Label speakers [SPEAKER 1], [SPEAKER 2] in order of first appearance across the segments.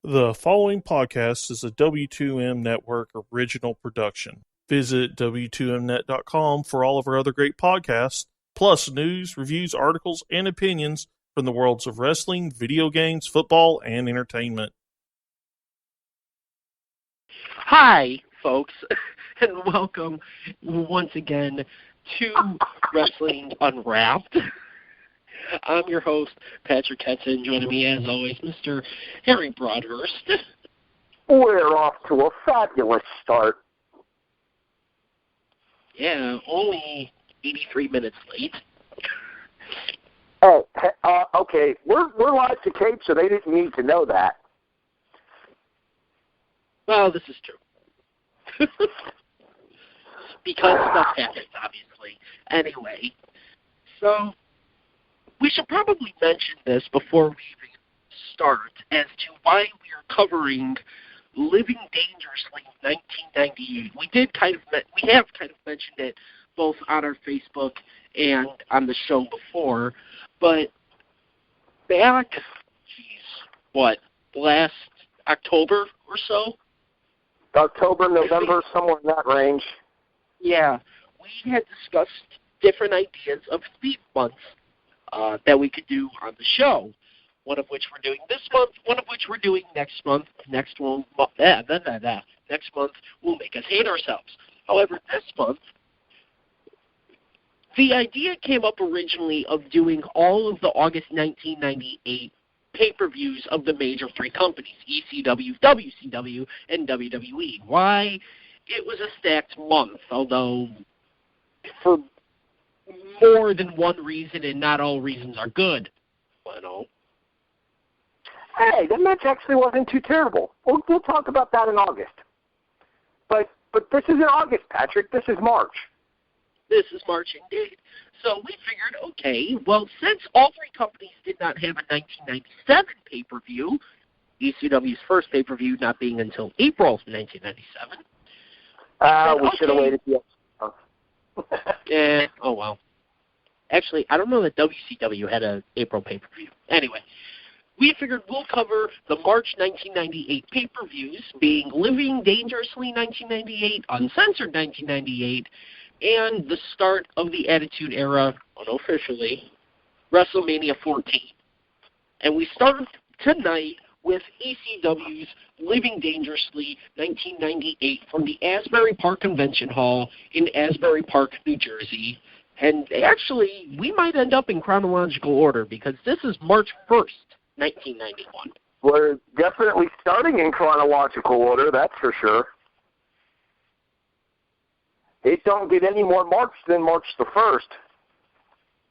[SPEAKER 1] The following podcast is a W2M Network original production. Visit W2Mnet.com for all of our other great podcasts, plus news, reviews, articles, and opinions from the worlds of wrestling, video games, football, and entertainment.
[SPEAKER 2] Hi, folks, and welcome once again to Wrestling Unwrapped. I'm your host, Patrick Ketson. Joining me, as always, Mr. Harry Broadhurst.
[SPEAKER 3] We're off to a fabulous start.
[SPEAKER 2] Yeah, only 83 minutes late.
[SPEAKER 3] Oh, okay. We're live to tape, so they didn't need to know that.
[SPEAKER 2] Well, this is true. Because stuff happens, obviously. Anyway, so we should probably mention this before we even start as to why we are covering Living Dangerously 1998. We have kind of mentioned it both on our Facebook and on the show before, but back, last October or so?
[SPEAKER 3] October, November, somewhere in that range.
[SPEAKER 2] Yeah, we had discussed different ideas of theme months that we could do on the show. One of which we're doing this month, one of which we're doing next month. Next month will make us hate ourselves. However, this month, the idea came up originally of doing all of the August 1998 pay-per-views of the major three companies, ECW, WCW, and WWE. Why? It was a stacked month, although for more than one reason, and not all reasons are good.
[SPEAKER 3] Hey, the match actually wasn't too terrible. We'll talk about that in August. But this isn't August, Patrick. This is March.
[SPEAKER 2] This is March indeed. So we figured, okay, well, since all three companies did not have a 1997 pay-per-view, ECW's first pay-per-view not being until April 1997.
[SPEAKER 3] We should have waited.
[SPEAKER 2] Oh well. Actually, I don't know that WCW had an April pay-per-view. Anyway, we figured we'll cover the March 1998 pay-per-views, being Living Dangerously 1998, Uncensored 1998, and the start of the Attitude Era, unofficially, WrestleMania 14. And we start tonight with ECW's Living Dangerously 1998 from the Asbury Park Convention Hall in Asbury Park, New Jersey. And actually, we might end up in chronological order because this is March 1st, 1991.
[SPEAKER 3] We're definitely starting in chronological order, that's for sure. It don't get any more March than March the 1st.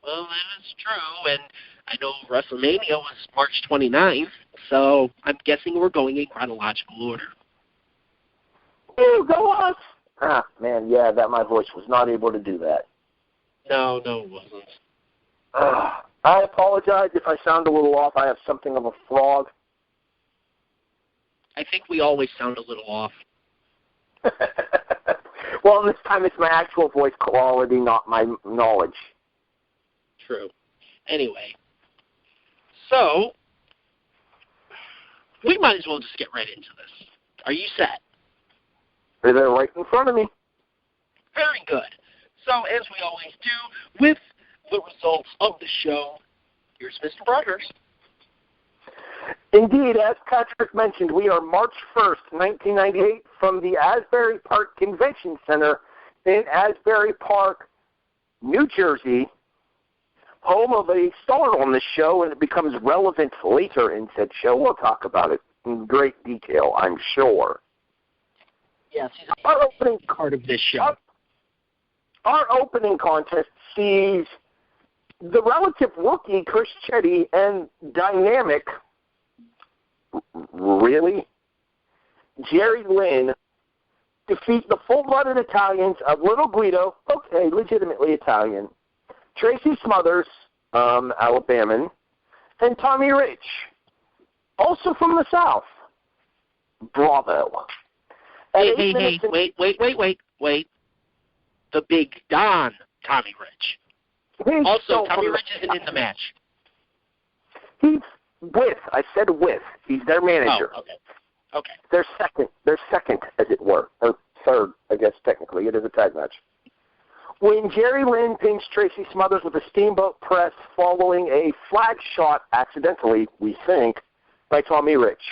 [SPEAKER 2] Well, that is true, and I know WrestleMania was March 29th, so I'm guessing we're going in chronological order.
[SPEAKER 3] Ooh, go us! Ah, man, yeah, my voice was not able to do that.
[SPEAKER 2] No, it wasn't.
[SPEAKER 3] I apologize if I sound a little off. I have something of a frog.
[SPEAKER 2] I think we always sound a little off.
[SPEAKER 3] Well, this time it's my actual voice quality, not my knowledge.
[SPEAKER 2] True. Anyway, so we might as well just get right into this. Are you set?
[SPEAKER 3] They're right in front of me.
[SPEAKER 2] Very good. So, as we always do, with the results of the show, here's Mr. Broadhurst.
[SPEAKER 3] Indeed, as Patrick mentioned, we are March 1st, 1998, from the Asbury Park Convention Center in Asbury Park, New Jersey, home of a star on the show, and it becomes relevant later in said show. We'll talk about it in great detail, I'm sure.
[SPEAKER 2] Yes, he's our opening card of this show.
[SPEAKER 3] Our opening contest sees the relative rookie Chris Chetti and dynamic, Jerry Lynn defeat the full-blooded Italians of Little Guido, okay, legitimately Italian, Tracy Smothers, Alabaman, and Tommy Rich, also from the South. Bravo.
[SPEAKER 2] Hey, wait. The Big Don, Tommy Rich. Also, Tommy Rich isn't in the match.
[SPEAKER 3] With. I said with. He's their manager.
[SPEAKER 2] Oh, okay. Okay.
[SPEAKER 3] They're second, as it were. Or third, I guess, technically. It is a tag match. When Jerry Lynn pins Tracy Smothers with a steamboat press following a flag shot, accidentally, we think, by Tommy Rich.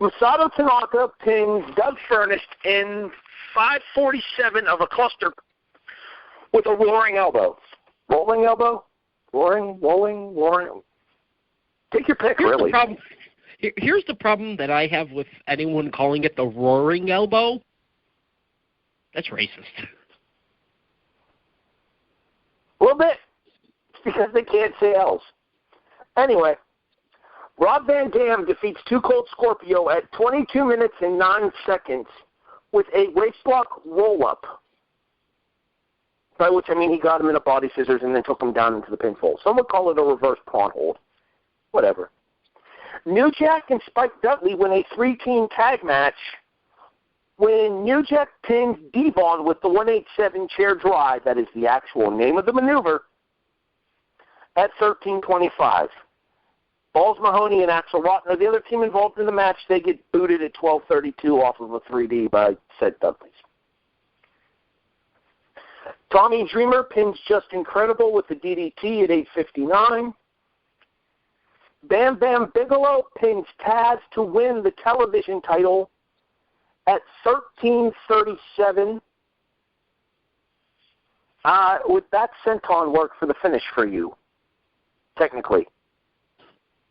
[SPEAKER 3] Masato Tanaka pins Doug Furnish in 5:47 of a cluster with a roaring elbow. Rolling elbow? Roaring. Take your pick, really.
[SPEAKER 2] Here's the problem that I have with anyone calling it the roaring elbow. That's racist.
[SPEAKER 3] A little bit. It's because they can't say L's. Anyway, Rob Van Dam defeats Too Cold Scorpio at 22 minutes and 9 seconds with a waistlock roll-up. By which I mean he got him in a body scissors and then took him down into the pinfall. Some would call it a reverse prawn hold. Whatever. New Jack and Spike Dudley win a 3-team tag match when New Jack pins Devon with the 187 chair drive, that is the actual name of the maneuver, at 13:25. Balls Mahoney and Axel Rotten are the other team involved in the match. They get booted at 12:32 off of a 3D by said Dudleys. Tommy Dreamer pins Just Incredible with the DDT at 8:59. Bam Bam Bigelow pins Taz to win the television title at 13:37. Would that senton work for the finish for you, technically?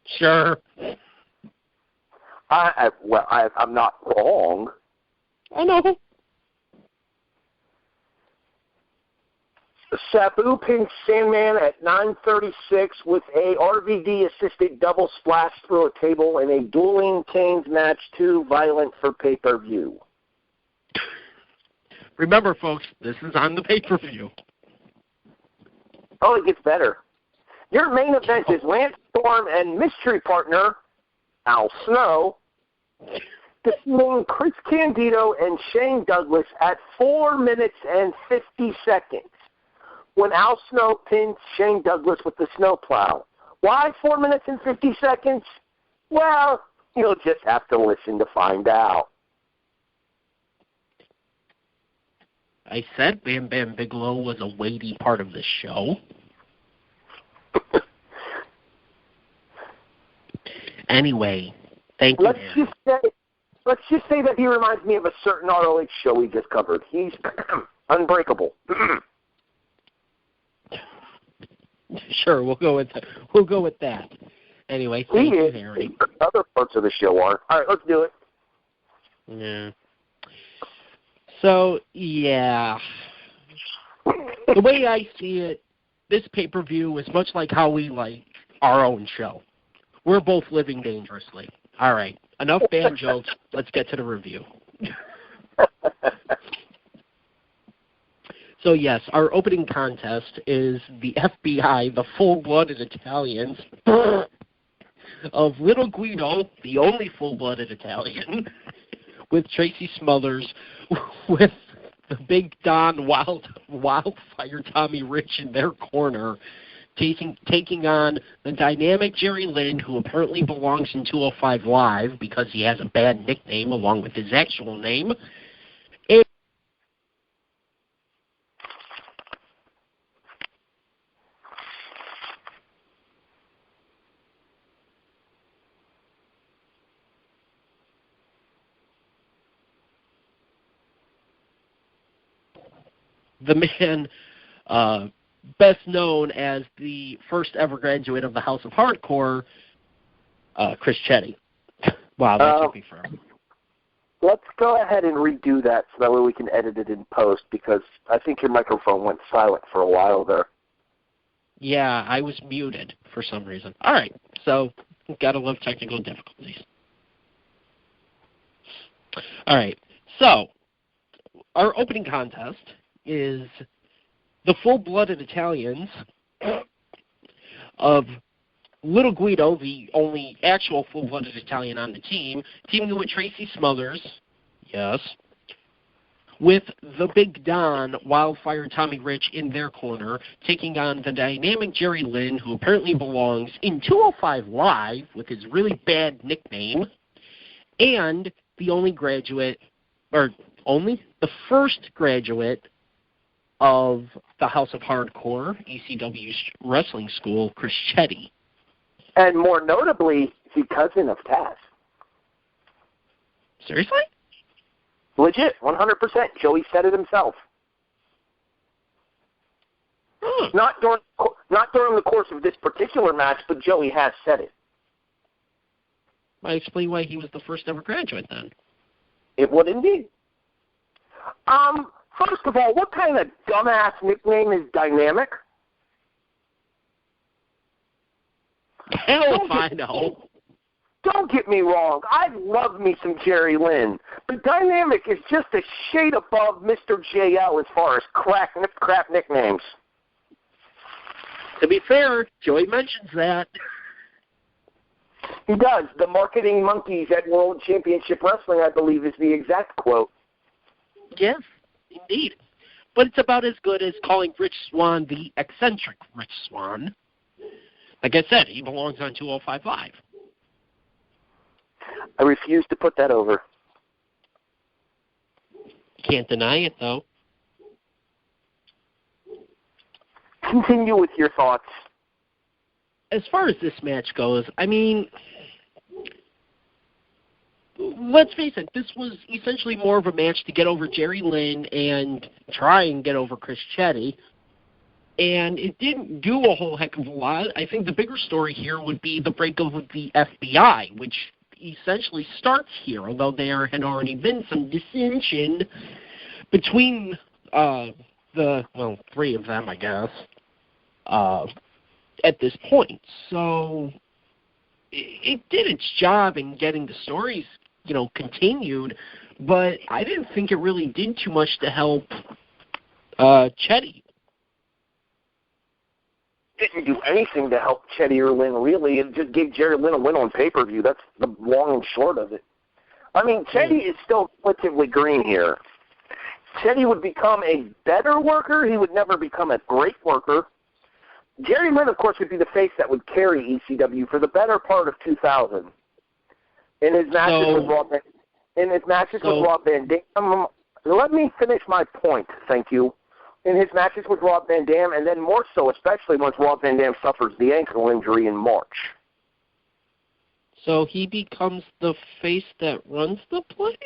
[SPEAKER 2] Sure.
[SPEAKER 3] I'm not wrong.
[SPEAKER 2] I know.
[SPEAKER 3] Sabu pins Sandman at 9:36 with a RVD-assisted double splash through a table in a dueling Canes match, too violent for pay-per-view.
[SPEAKER 2] Remember, folks, this is on the pay-per-view.
[SPEAKER 3] Oh, it gets better. Your main event is Lance Storm and mystery partner Al Snow defeating Chris Candido and Shane Douglas at 4 minutes and 50 seconds. When Al Snow pins Shane Douglas with the snowplow. Why 4 minutes and 50 seconds? Well, you'll just have to listen to find out.
[SPEAKER 2] I said Bam Bam Bigelow was a weighty part of the show. Anyway, thank you.
[SPEAKER 3] Let's just say that he reminds me of a certain ROH show we just covered. He's unbreakable.
[SPEAKER 2] Sure, we'll go with that. Anyway, thank you, Harry.
[SPEAKER 3] Other parts of the show are. All right, let's do it.
[SPEAKER 2] Yeah. So, yeah. The way I see it, this pay-per-view is much like how we like our own show. We're both living dangerously. All right, enough bad jokes. Let's get to the review. So, yes, our opening contest is the FBI, the full-blooded Italians, of Little Guido, the only full-blooded Italian, with Tracy Smothers, with the Big Don Wildfire Tommy Rich in their corner, taking on the dynamic Jerry Lynn, who apparently belongs in 205 Live because he has a bad nickname along with his actual name. The man best known as the first ever graduate of the House of Hardcore, Chris Chetty. Wow, that took me forever.
[SPEAKER 3] Let's go ahead and redo that so that way we can edit it in post, because I think your microphone went silent for a while there.
[SPEAKER 2] Yeah, I was muted for some reason. All right, so gotta love technical difficulties. All right, so our opening contest is the full-blooded Italians of Little Guido, the only actual full-blooded Italian on the team, teaming with Tracy Smothers, yes, with the Big Don, Wildfire Tommy Rich in their corner, taking on the dynamic Jerry Lynn, who apparently belongs in 205 Live with his really bad nickname, and the first graduate of the House of Hardcore, ECW Wrestling School, Chris Chetty.
[SPEAKER 3] And more notably, the cousin of Taz.
[SPEAKER 2] Seriously?
[SPEAKER 3] Legit, 100%. Joey said it himself. Not during the course of this particular match, but Joey has said it.
[SPEAKER 2] Might explain why he was the first ever graduate then.
[SPEAKER 3] It would indeed. First of all, what kind of dumbass nickname is Dynamic?
[SPEAKER 2] Hell if I know.
[SPEAKER 3] Don't get me wrong. I love me some Jerry Lynn. But Dynamic is just a shade above Mr. JL as far as crap nicknames.
[SPEAKER 2] To be fair, Joey mentions that.
[SPEAKER 3] He does. The marketing monkeys at World Championship Wrestling, I believe, is the exact quote.
[SPEAKER 2] Yes, indeed. But it's about as good as calling Rich Swann the eccentric Rich Swann. Like I said, he belongs on 205 Live.
[SPEAKER 3] I refuse to put that over.
[SPEAKER 2] Can't deny it, though.
[SPEAKER 3] Continue with your thoughts.
[SPEAKER 2] As far as this match goes, I mean, let's face it, this was essentially more of a match to get over Jerry Lynn and try and get over Chris Chetty. And it didn't do a whole heck of a lot. I think the bigger story here would be the breakup with the FBI, which essentially starts here, although there had already been some dissension between three of them, I guess, at this point. So it did its job in getting the stories, continued, but I didn't think it really did too much to help Chetty.
[SPEAKER 3] Didn't do anything to help Chetty or Lynn, really. It just gave Jerry Lynn a win on pay-per-view. That's the long and short of it. I mean, Chetty is still relatively green here. Chetty would become a better worker. He would never become a great worker. Jerry Lynn, of course, would be the face that would carry ECW for the better part of 2000. In his matches with Rob Van Dam. Let me finish my point, thank you. In his matches with Rob Van Dam, and then more so, especially once Rob Van Dam suffers the ankle injury in March.
[SPEAKER 2] So he becomes the face that runs the place?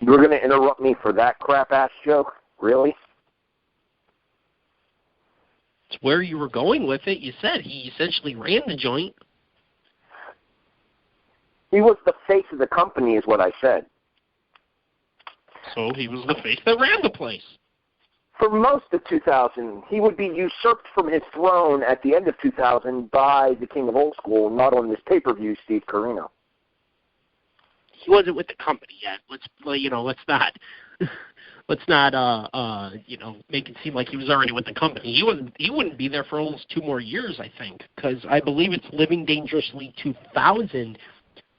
[SPEAKER 3] You're going to interrupt me for that crap-ass joke? Really?
[SPEAKER 2] It's where you were going with it. You said he essentially ran the joint.
[SPEAKER 3] He was the face of the company, is what I said.
[SPEAKER 2] So he was the face that ran the place.
[SPEAKER 3] For most of 2000, he would be usurped from his throne at the end of 2000 by the King of Old School, not on this pay-per-view, Steve Corino.
[SPEAKER 2] He wasn't with the company yet. Let's not make it seem like he was already with the company. He wouldn't be there for almost 2 more years, I think, because I believe it's Living Dangerously 2000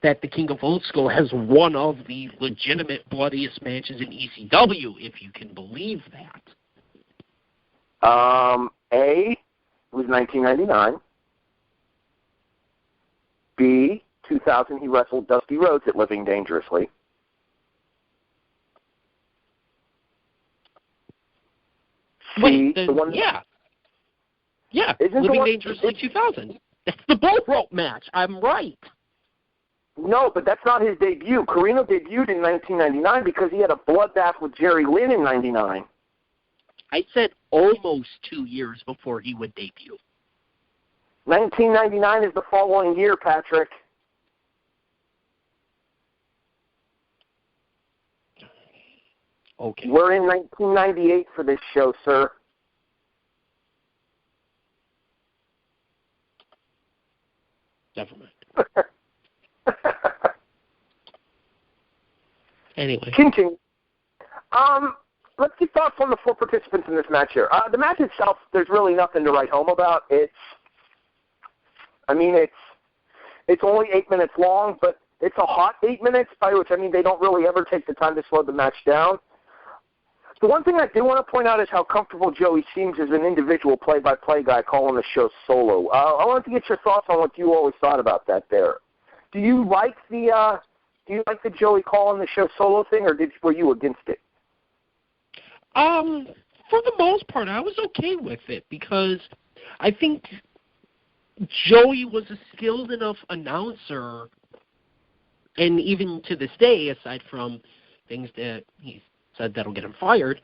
[SPEAKER 2] that the King of Old School has one of the legitimate bloodiest matches in ECW, if you can believe that.
[SPEAKER 3] A was 1999. B, 2000, he wrestled Dusty Rhodes at Living Dangerously. C,
[SPEAKER 2] Yeah,
[SPEAKER 3] Isn't
[SPEAKER 2] Living Dangerously 2000. That's the bull rope match. I'm right.
[SPEAKER 3] No, but that's not his debut. Corino debuted in 1999 because he had a bloodbath with Jerry Lynn in 99.
[SPEAKER 2] I said almost 2 years before he would debut.
[SPEAKER 3] 1999 is the following year, Patrick.
[SPEAKER 2] Okay.
[SPEAKER 3] We're in 1998 for this show, sir.
[SPEAKER 2] Never mind. Anyway.
[SPEAKER 3] Continue. Let's get thoughts on the 4 participants in this match here. The match itself, there's really nothing to write home about. It's only 8 minutes long, but it's a hot 8 minutes, by which I mean they don't really ever take the time to slow the match down. The one thing I do want to point out is how comfortable Joey seems as an individual play-by-play guy calling the show solo. I wanted to get your thoughts on what you always thought about that there. Do you like the Joey calling the show solo thing, or were you against it?
[SPEAKER 2] For the most part, I was okay with it because I think Joey was a skilled enough announcer, and even to this day, aside from things that he said that'll get him fired,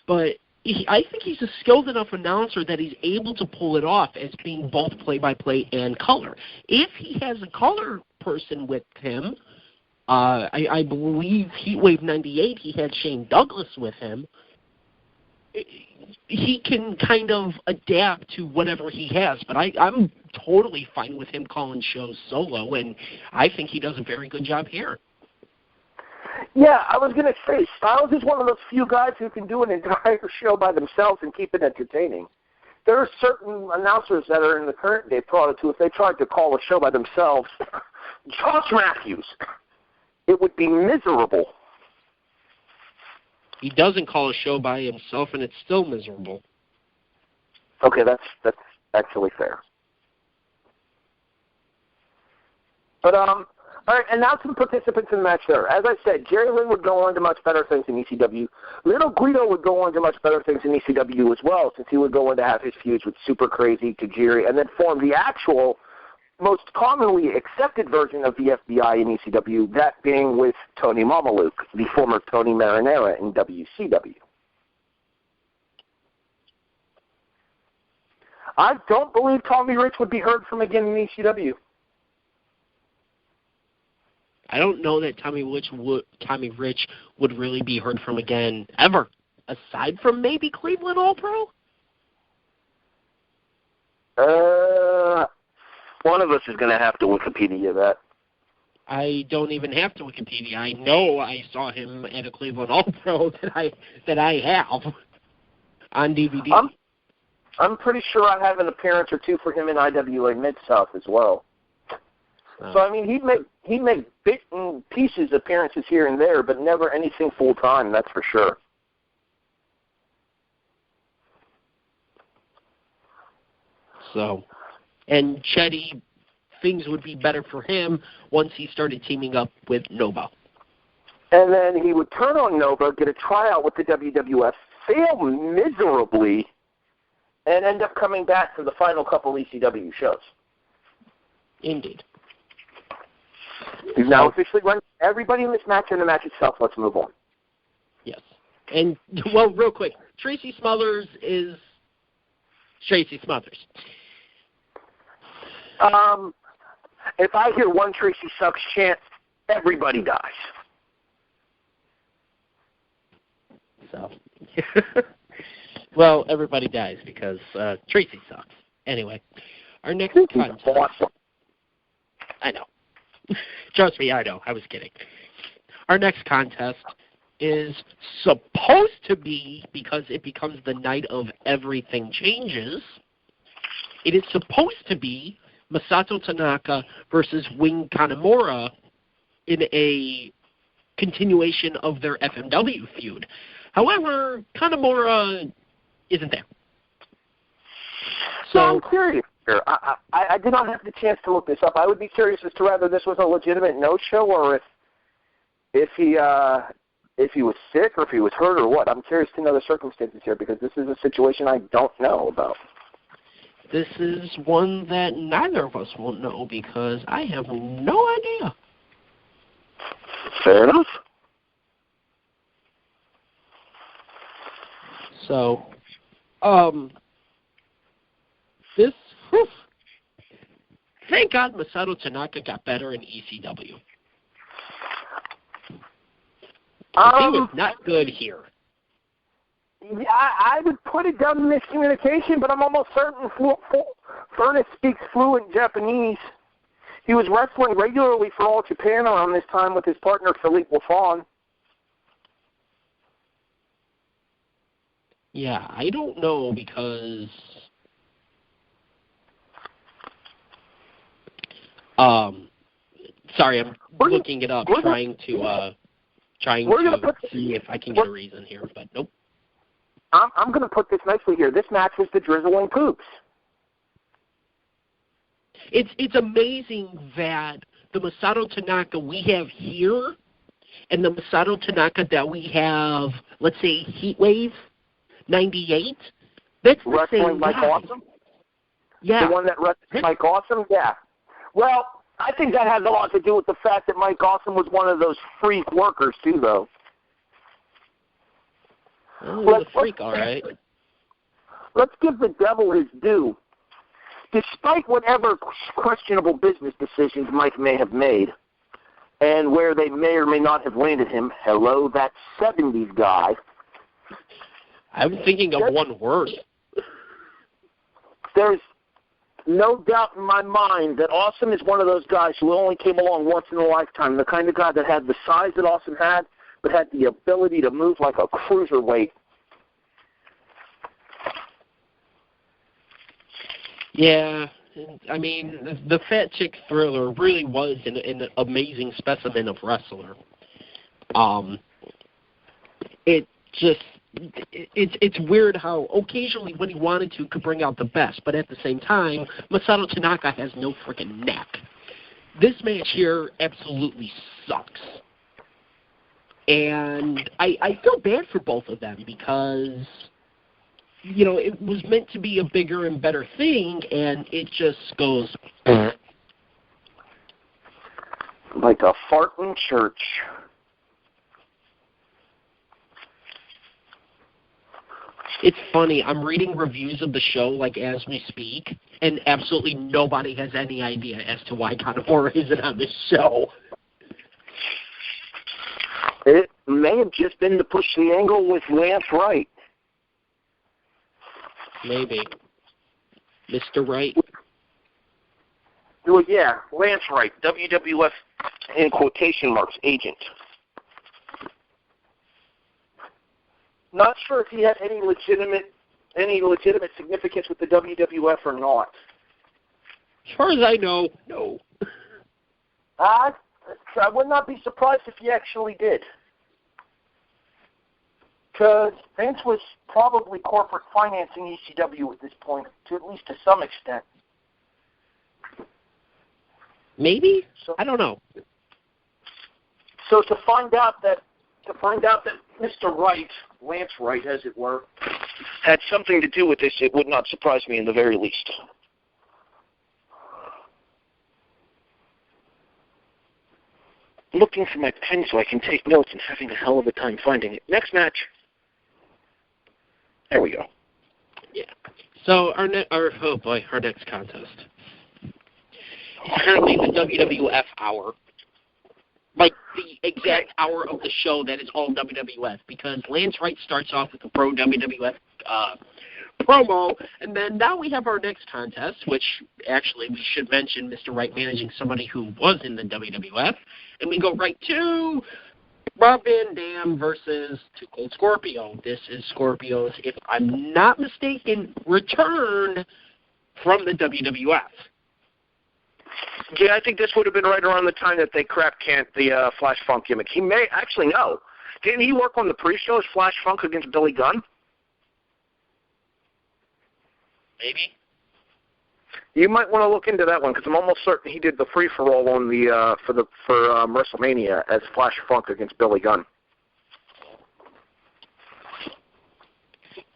[SPEAKER 2] but I think he's a skilled enough announcer that he's able to pull it off as being both play-by-play and color. If he has a color person with him, I believe Heatwave 98, he had Shane Douglas with him, he can kind of adapt to whatever he has. But I'm totally fine with him calling shows solo, and I think he does a very good job here.
[SPEAKER 3] Yeah, I was going to say, Styles is one of those few guys who can do an entire show by themselves and keep it entertaining. There are certain announcers that are in the current day product who, if they tried to call a show by themselves, Josh Matthews, it would be miserable.
[SPEAKER 2] He doesn't call a show by himself, and it's still miserable.
[SPEAKER 3] Okay, that's actually fair. But all right, and now some participants in the match there. As I said, Jerry Lynn would go on to much better things in ECW. Little Guido would go on to much better things in ECW as well, since he would go on to have his feuds with Super Crazy, Tajiri, and then form the actual, most commonly accepted version of the FBI in ECW, that being with Tony Mamaluke, the former Tony Marinara in WCW. I don't believe Tommy Rich would be heard from again in ECW.
[SPEAKER 2] I don't know that Tommy Rich would really be heard from again ever, aside from maybe Cleveland All-Pro.
[SPEAKER 3] One of us is going to have to Wikipedia that.
[SPEAKER 2] I don't even have to Wikipedia. I know I saw him at a Cleveland All-Pro that I have on DVD.
[SPEAKER 3] I'm pretty sure I have an appearance or two for him in IWA Mid-South as well. So, I mean, he'd make bit and pieces appearances here and there, but never anything full-time, that's for sure.
[SPEAKER 2] So, and Chetty, things would be better for him once he started teaming up with Nova.
[SPEAKER 3] And then he would turn on Nova, get a tryout with the WWF, fail miserably, and end up coming back for the final couple ECW shows.
[SPEAKER 2] Indeed.
[SPEAKER 3] He's now officially run everybody in this match and the match itself. Let's move on.
[SPEAKER 2] Yes. And, well, real quick, Tracy Smothers is Tracy Smothers.
[SPEAKER 3] If I hear one Tracy Sucks chant, everybody dies.
[SPEAKER 2] So, well, everybody dies because Tracy sucks. Anyway, our next contest.
[SPEAKER 3] Awesome.
[SPEAKER 2] I know. Trust me, I know. I was kidding. Our next contest is supposed to be, because it becomes the night of everything changes, it is supposed to be Masato Tanaka versus Wing Kanemura in a continuation of their FMW feud. However, Kanemura isn't there.
[SPEAKER 3] So I'm curious here. I did not have the chance to look this up. I would be curious as to whether this was a legitimate no-show or if he was sick or if he was hurt or what. I'm curious to know the circumstances here because this is a situation I don't know about.
[SPEAKER 2] This is one that neither of us will know because I have no idea.
[SPEAKER 3] Fair enough.
[SPEAKER 2] So, thank God Masato Tanaka got better in ECW. He was not good here.
[SPEAKER 3] Yeah, I would put it down to miscommunication, but I'm almost certain Furnace speaks fluent Japanese. He was wrestling regularly for All Japan around this time with his partner Philippe Lafon.
[SPEAKER 2] Yeah, I don't know because sorry, I'm looking it up, trying to see if I can get a reason here, but nope.
[SPEAKER 3] I'm going to put this nicely here. This match was the Drizzle and Poops.
[SPEAKER 2] It's amazing that the Masato Tanaka we have here and the Masato Tanaka that we have, let's say, Heatwave 98, that's the
[SPEAKER 3] Wrestling
[SPEAKER 2] same
[SPEAKER 3] Mike
[SPEAKER 2] guy.
[SPEAKER 3] Awesome?
[SPEAKER 2] Yeah.
[SPEAKER 3] The one that wrestled Mike Awesome? Yeah. Well, I think that has a lot to do with the fact that Mike Awesome was one of those freak workers, too, though.
[SPEAKER 2] Oh, he's a freak, all right.
[SPEAKER 3] Let's give the devil his due. Despite whatever questionable business decisions Mike may have made, and where they may or may not have landed him, hello, that 70s guy.
[SPEAKER 2] I'm thinking of one worse.
[SPEAKER 3] There's no doubt in my mind that Awesome is one of those guys who only came along once in a lifetime, the kind of guy that had the size that Awesome had, but had the ability to move like a cruiserweight.
[SPEAKER 2] Yeah, I mean, the Fat Chick Thriller really was an amazing specimen of wrestler. It's weird how occasionally when he wanted to could bring out the best, but at the same time, Masato Tanaka has no freaking neck. This match here absolutely sucks. And I feel bad for both of them because, you know, it was meant to be a bigger and better thing, and it just goes
[SPEAKER 3] like a fart in church.
[SPEAKER 2] It's funny, I'm reading reviews of the show like as we speak, and absolutely nobody has any idea as to why Kanemaru isn't on this show.
[SPEAKER 3] It may have just been to push the angle with Lance Wright.
[SPEAKER 2] Maybe. Mr. Wright?
[SPEAKER 3] Well, yeah, Lance Wright, WWF, in quotation marks, agent. Not sure if he had any legitimate significance with the WWF or not.
[SPEAKER 2] As far as I know, no.
[SPEAKER 3] I would not be surprised if he actually did. Because Vince was probably corporate financing ECW at this point, at least to some extent.
[SPEAKER 2] Maybe? I don't know.
[SPEAKER 3] So to find out that Mr. Wright, Lance Wright, as it were, had something to do with this, it would not surprise me in the very least. Looking for my pen so I can take notes and having a hell of a time finding it. Next match. There we go.
[SPEAKER 2] Yeah. So our next contest is currently the WWF hour. Like the exact hour of the show that is all WWF, because Lance Wright starts off with a pro WWF promo, and then now we have our next contest, which actually we should mention Mr. Wright managing somebody who was in the WWF, and we go right to Rob Van Dam versus Too Cold Scorpio. This is Scorpio's, if I'm not mistaken, return from the WWF.
[SPEAKER 3] Yeah, I think this would have been right around the time that they crap canned the Flash Funk gimmick. He may actually no. Didn't he work on the pre-show as Flash Funk against Billy Gunn?
[SPEAKER 2] Maybe.
[SPEAKER 3] You might want to look into that one because I'm almost certain he did the free-for-all on the for WrestleMania as Flash Funk against Billy Gunn.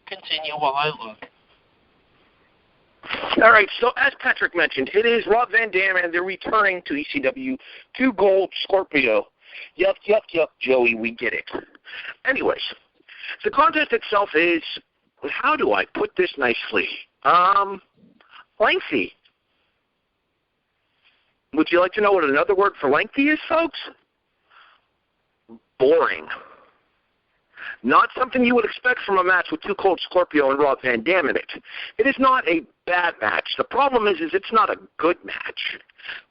[SPEAKER 2] Continue while I look.
[SPEAKER 3] All right, so as Patrick mentioned, it is Rob Van Dam, and they're returning to ECW, Too Cold Scorpio. Yuck, yuck, yuck, Joey, we get it. Anyways, the contest itself is, how do I put this nicely? Lengthy. Would you like to know what another word for lengthy is, folks? Boring. Not something you would expect from a match with Too Cold Scorpio and Rob Van Dam in it. It is not a bad match. The problem is it's not a good match.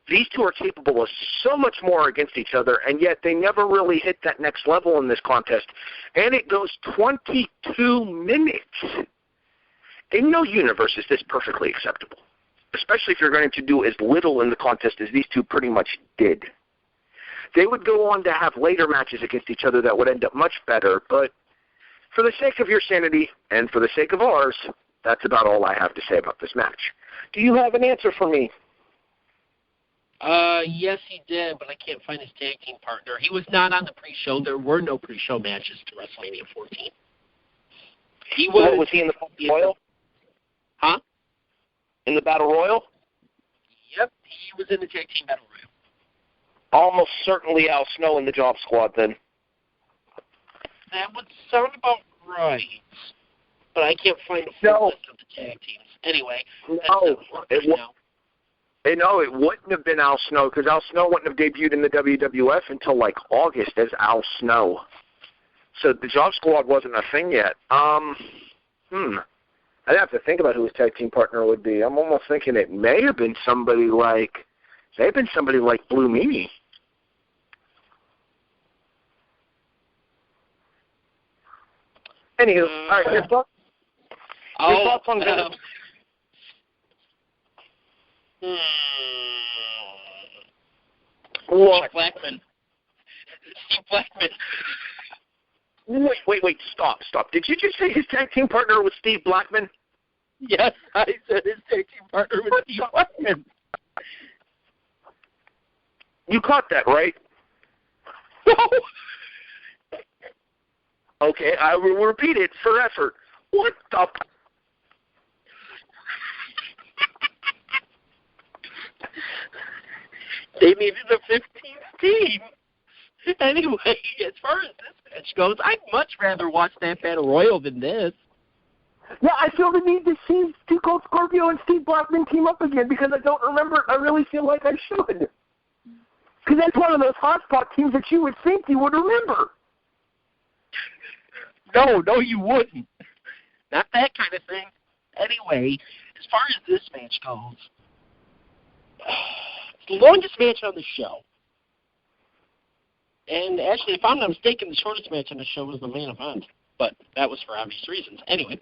[SPEAKER 3] These two are capable of so much more against each other, and yet they never really hit that next level in this contest. And it goes 22 minutes. In no universe is this perfectly acceptable, especially if you're going to do as little in the contest as these two pretty much did. They would go on to have later matches against each other that would end up much better, but For the sake of your sanity and for the sake of ours, that's about all I have to say about this match. Do you have an answer for me?
[SPEAKER 2] Yes, he did, but I can't find his tag team partner. He was not on the pre-show. There were no pre-show matches to WrestleMania 14.
[SPEAKER 3] Was he in the Battle Royal?
[SPEAKER 2] Huh?
[SPEAKER 3] In the Battle Royal?
[SPEAKER 2] Yep, he was in the tag team Battle Royal.
[SPEAKER 3] Almost certainly Al Snow in the Job Squad, then.
[SPEAKER 2] That would sound about right, but I can't find a full list of the tag teams. Anyway,
[SPEAKER 3] it wouldn't have been Al Snow, because Al Snow wouldn't have debuted in the WWF until, like, August as Al Snow. So the Job Squad wasn't a thing yet. I'd have to think about who his tag team partner would be. I'm almost thinking it may have been somebody like Blue Meanie. Anywho, all right, your thoughts on Vince?
[SPEAKER 2] What? Blackman. Steve Blackman.
[SPEAKER 3] Wait, stop. Did you just say his tag team partner was Steve Blackman?
[SPEAKER 2] Yes, I said his tag team partner was Steve Blackman.
[SPEAKER 3] You caught that, right?
[SPEAKER 2] No.
[SPEAKER 3] Okay, I will repeat it for effort. What the...
[SPEAKER 2] They needed a 15th team. Anyway, as far as this match goes, I'd much rather watch that Battle Royal than this.
[SPEAKER 3] Yeah, I feel the need to see Too Cold Scorpio and Steve Blackman team up again because I don't remember it. I really feel like I should. Because that's one of those hotspot teams that you would think you would remember.
[SPEAKER 2] No, you wouldn't. Not that kind of thing. Anyway, as far as this match goes, it's the longest match on the show. And actually, if I'm not mistaken, the shortest match on the show was the main event. But that was for obvious reasons. Anyway.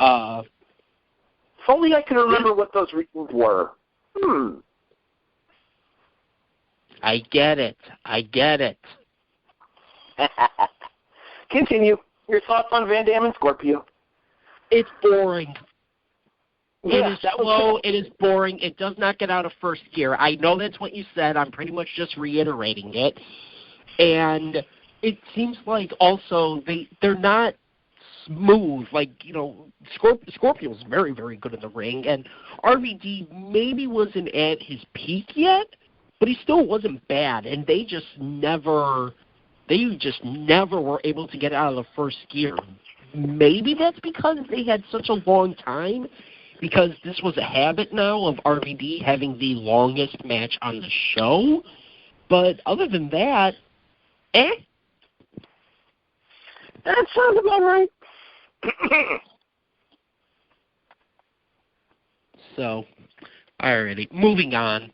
[SPEAKER 3] If only I could remember what those reasons were.
[SPEAKER 2] I get it.
[SPEAKER 3] Continue. Your thoughts on Van Dam and Scorpio?
[SPEAKER 2] It's boring.
[SPEAKER 3] Yeah,
[SPEAKER 2] it is slow. It is boring. It does not get out of first gear. I know that's what you said. I'm pretty much just reiterating it. And it seems like also they're not smooth. Like, Scorpio's very, very good in the ring. And RVD maybe wasn't at his peak yet, but he still wasn't bad. And they just never were able to get out of the first gear. Maybe that's because they had such a long time, because this was a habit now of RVD having the longest match on the show. But other than that,
[SPEAKER 3] That sounds about right.
[SPEAKER 2] So, alrighty, moving on.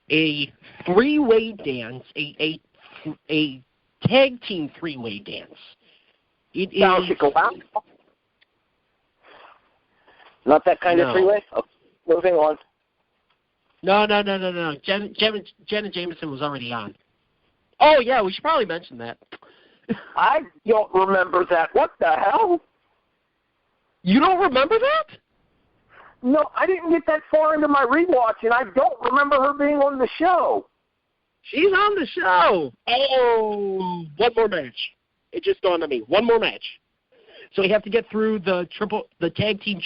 [SPEAKER 2] A three-way dance, a tag team three-way dance. It
[SPEAKER 3] Sounds
[SPEAKER 2] is...
[SPEAKER 3] go out. Not that kind of three-way? Oh, moving on.
[SPEAKER 2] No. Jenna Jameson was already on. Oh, yeah, we should probably mention that.
[SPEAKER 3] I don't remember that. What the hell?
[SPEAKER 2] You don't remember that?
[SPEAKER 3] No, I didn't get that far into my rewatch, and I don't remember her being on the show.
[SPEAKER 2] She's on the show. Oh, one more match. It just dawned on me. One more match. So we have to get through the tag team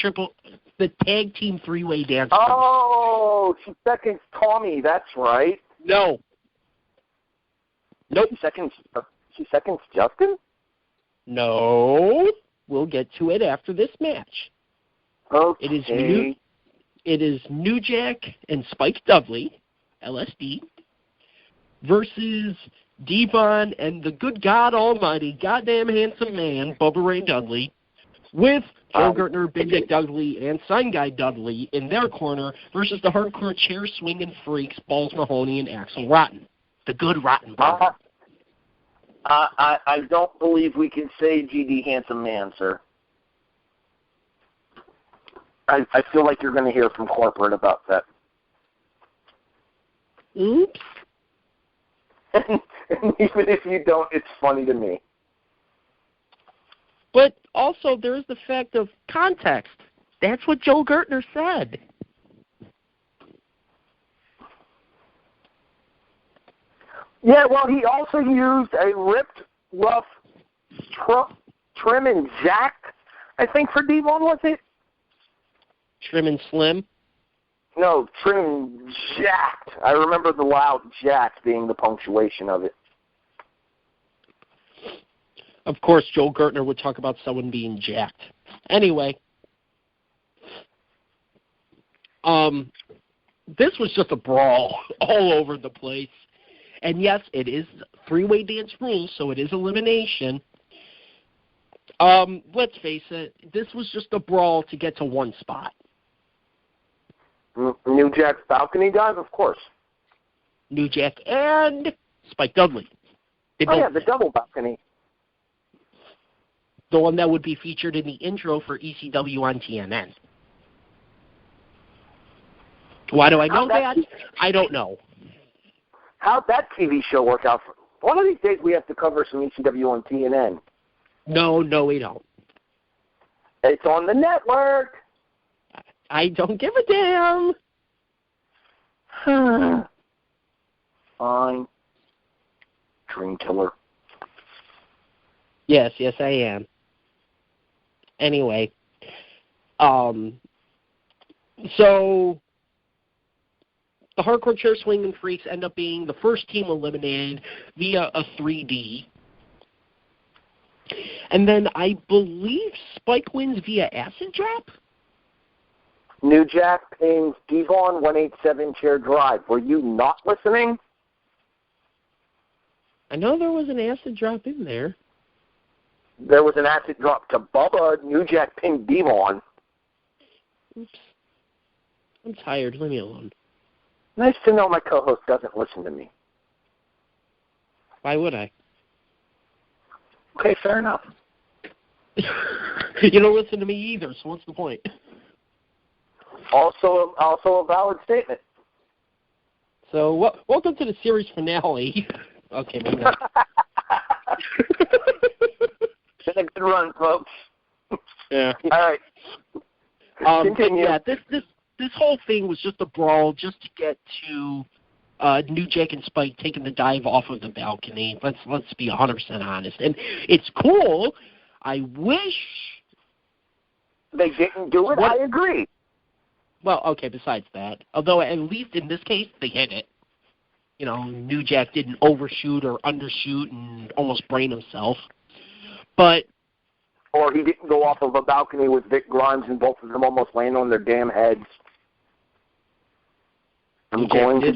[SPEAKER 2] three-way dance.
[SPEAKER 3] Oh, she seconds Tommy. That's right.
[SPEAKER 2] No. Nope.
[SPEAKER 3] She seconds Justin?
[SPEAKER 2] No. We'll get to it after this match.
[SPEAKER 3] Okay.
[SPEAKER 2] It is New Jack and Spike Dudley, LSD, versus Devon and the good God Almighty, goddamn handsome man, Bubba Ray Dudley, with Joe Gertner, Big Dick Dudley, and Sign Guy Dudley in their corner versus the hardcore chair swinging freaks, Balls Mahoney and Axel Rotten, the good Rotten brother.
[SPEAKER 3] I don't believe we can say GD handsome man, sir. I feel like you're going to hear from corporate about that.
[SPEAKER 2] Oops.
[SPEAKER 3] And even if you don't, it's funny to me.
[SPEAKER 2] But also, there is the fact of context. That's what Joe Gertner said.
[SPEAKER 3] Yeah, well, he also used a ripped, rough trim and jack, I think, for Devon, was it?
[SPEAKER 2] Trim and slim?
[SPEAKER 3] No, trim jacked. I remember the loud jacked being the punctuation of it.
[SPEAKER 2] Of course, Joe Gertner would talk about someone being jacked. Anyway, this was just a brawl all over the place. And yes, it is three-way dance rules, so it is elimination. Let's face it, this was just a brawl to get to one spot.
[SPEAKER 3] New Jack's balcony dive, of course.
[SPEAKER 2] New Jack and Spike Dudley.
[SPEAKER 3] The double balcony.
[SPEAKER 2] The one that would be featured in the intro for ECW on TNN. Why do I know that? I don't know.
[SPEAKER 3] How'd that TV show work out? One of these days we have to cover some ECW on TNN.
[SPEAKER 2] No, we don't.
[SPEAKER 3] It's on the network.
[SPEAKER 2] I don't give a damn.
[SPEAKER 3] Fine. Dream killer.
[SPEAKER 2] Yes, I am. Anyway, so the Hardcore Chair Swingin' Freaks end up being the first team eliminated via a 3D. And then I believe Spike wins via acid drop?
[SPEAKER 3] New Jack pings Devon 187 chair drive. Were you not listening?
[SPEAKER 2] I know there was an acid drop in there.
[SPEAKER 3] There was an acid drop to Bubba. New Jack pinged Devon.
[SPEAKER 2] Oops. I'm tired. Leave me alone.
[SPEAKER 3] Nice to know my co-host doesn't listen to me.
[SPEAKER 2] Why would I?
[SPEAKER 3] Okay, fair enough.
[SPEAKER 2] You don't listen to me either, so what's the point?
[SPEAKER 3] Also a valid statement.
[SPEAKER 2] So, welcome to the series finale. Okay, maybe not.
[SPEAKER 3] Been a good run, folks.
[SPEAKER 2] Yeah.
[SPEAKER 3] All right. Continue.
[SPEAKER 2] Yeah, this whole thing was just a brawl just to get to New Jack and Spike taking the dive off of the balcony. Let's be 100% honest. And it's cool. I wish
[SPEAKER 3] they didn't do it. I agree.
[SPEAKER 2] Well, okay, besides that. Although at least in this case, they hit it. You know, New Jack didn't overshoot or undershoot and almost brain himself.
[SPEAKER 3] Or he didn't go off of a balcony with Vic Grimes and both of them almost land on their damn heads. I'm going to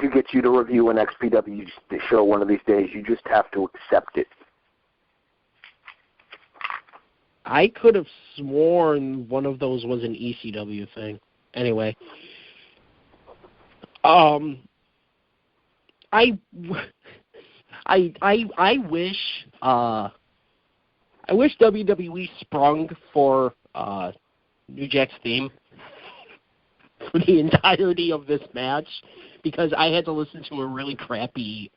[SPEAKER 3] get you to review an XPW show one of these days. You just have to accept it.
[SPEAKER 2] I could have sworn one of those was an ECW thing. Anyway, I wish WWE sprung for New Jack's theme for the entirety of this match, because I had to listen to a really crappy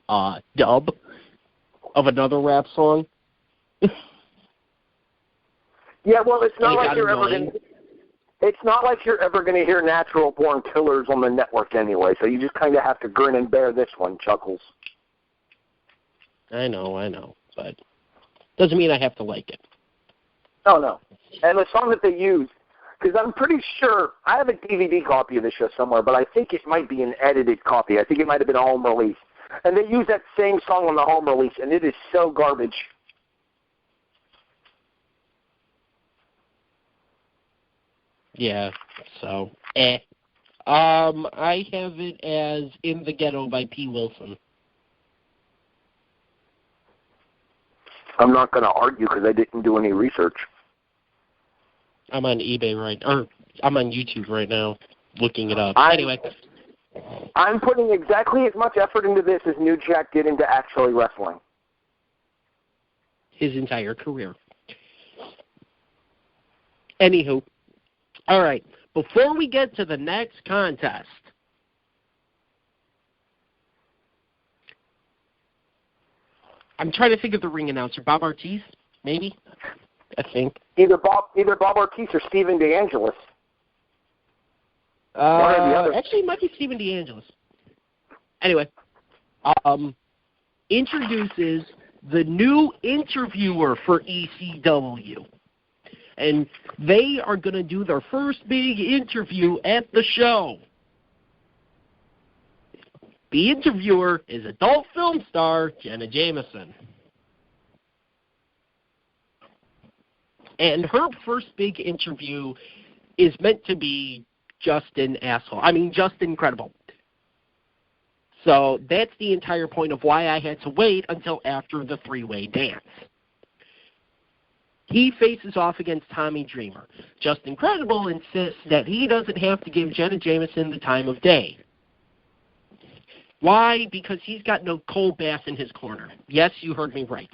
[SPEAKER 2] dub of another rap song.
[SPEAKER 3] Yeah, well, it's not like you're ever going to hear Natural Born Killers on the network anyway, so you just kind of have to grin and bear this one, Chuckles.
[SPEAKER 2] I know, but doesn't mean I have to like it.
[SPEAKER 3] Oh, no. And the song that they use, because I'm pretty sure, I have a DVD copy of the show somewhere, but I think it might be an edited copy. I think it might have been a home release. And they use that same song on the home release, and it is so garbage.
[SPEAKER 2] Yeah, so, I have it as In the Ghetto by P. Wilson.
[SPEAKER 3] I'm not going to argue because I didn't do any research.
[SPEAKER 2] I'm on I'm on YouTube right now looking it up. Anyway.
[SPEAKER 3] I'm putting exactly as much effort into this as New Jack did into actually wrestling.
[SPEAKER 2] His entire career. Anywho. All right, before we get to the next contest, I'm trying to think of the ring announcer. Bob Ortiz, maybe? I think.
[SPEAKER 3] Either Bob Ortiz or Steven DeAngelis. One or the other.
[SPEAKER 2] Actually, it might be Steven DeAngelis. Anyway, introduces the new interviewer for ECW. And they are going to do their first big interview at the show. The interviewer is adult film star Jenna Jameson. And her first big interview is meant to be just incredible. So that's the entire point of why I had to wait until after the three-way dance. He faces off against Tommy Dreamer. Just Incredible insists that he doesn't have to give Jenna Jameson the time of day. Why? Because he's got Nicole Bass in his corner. Yes, you heard me right.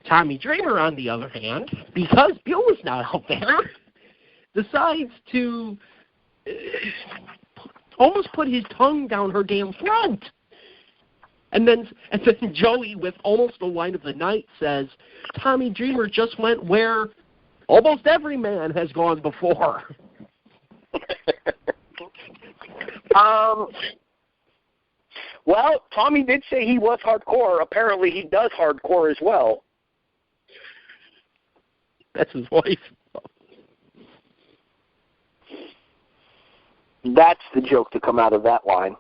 [SPEAKER 2] Tommy Dreamer, on the other hand, because Beulah's not out there, decides to almost put his tongue down her damn throat. And then Joey, with almost the line of the night, says, Tommy Dreamer just went where almost every man has gone before.
[SPEAKER 3] Well, Tommy did say he was hardcore. Apparently he does hardcore as well.
[SPEAKER 2] That's his wife.
[SPEAKER 3] That's the joke to come out of that line.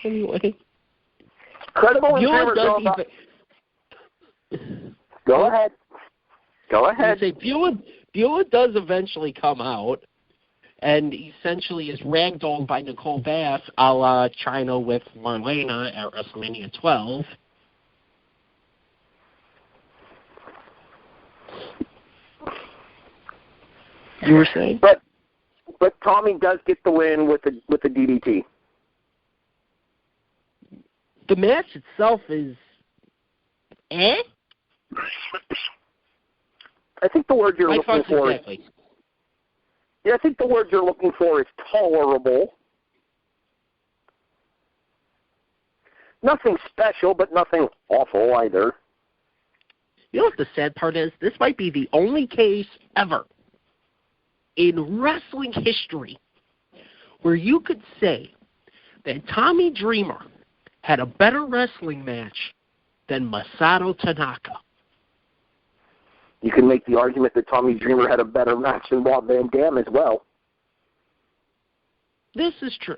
[SPEAKER 2] Anyway.
[SPEAKER 3] Credible and Dreamer Go ahead. Go ahead.
[SPEAKER 2] Beulah does eventually come out and essentially is ragdolled by Nicole Bass a la China with Marlena at WrestleMania 12. You were saying?
[SPEAKER 3] But Tommy does get the win with the DDT.
[SPEAKER 2] The match itself is I
[SPEAKER 3] think the word you're looking for
[SPEAKER 2] exactly.
[SPEAKER 3] I think the word you're looking for is tolerable. Nothing special, but nothing awful either.
[SPEAKER 2] You know what the sad part is? This might be the only case ever in wrestling history where you could say that Tommy Dreamer had a better wrestling match than Masato Tanaka.
[SPEAKER 3] You can make the argument that Tommy Dreamer had a better match than Rob Van Dam as well.
[SPEAKER 2] This is true.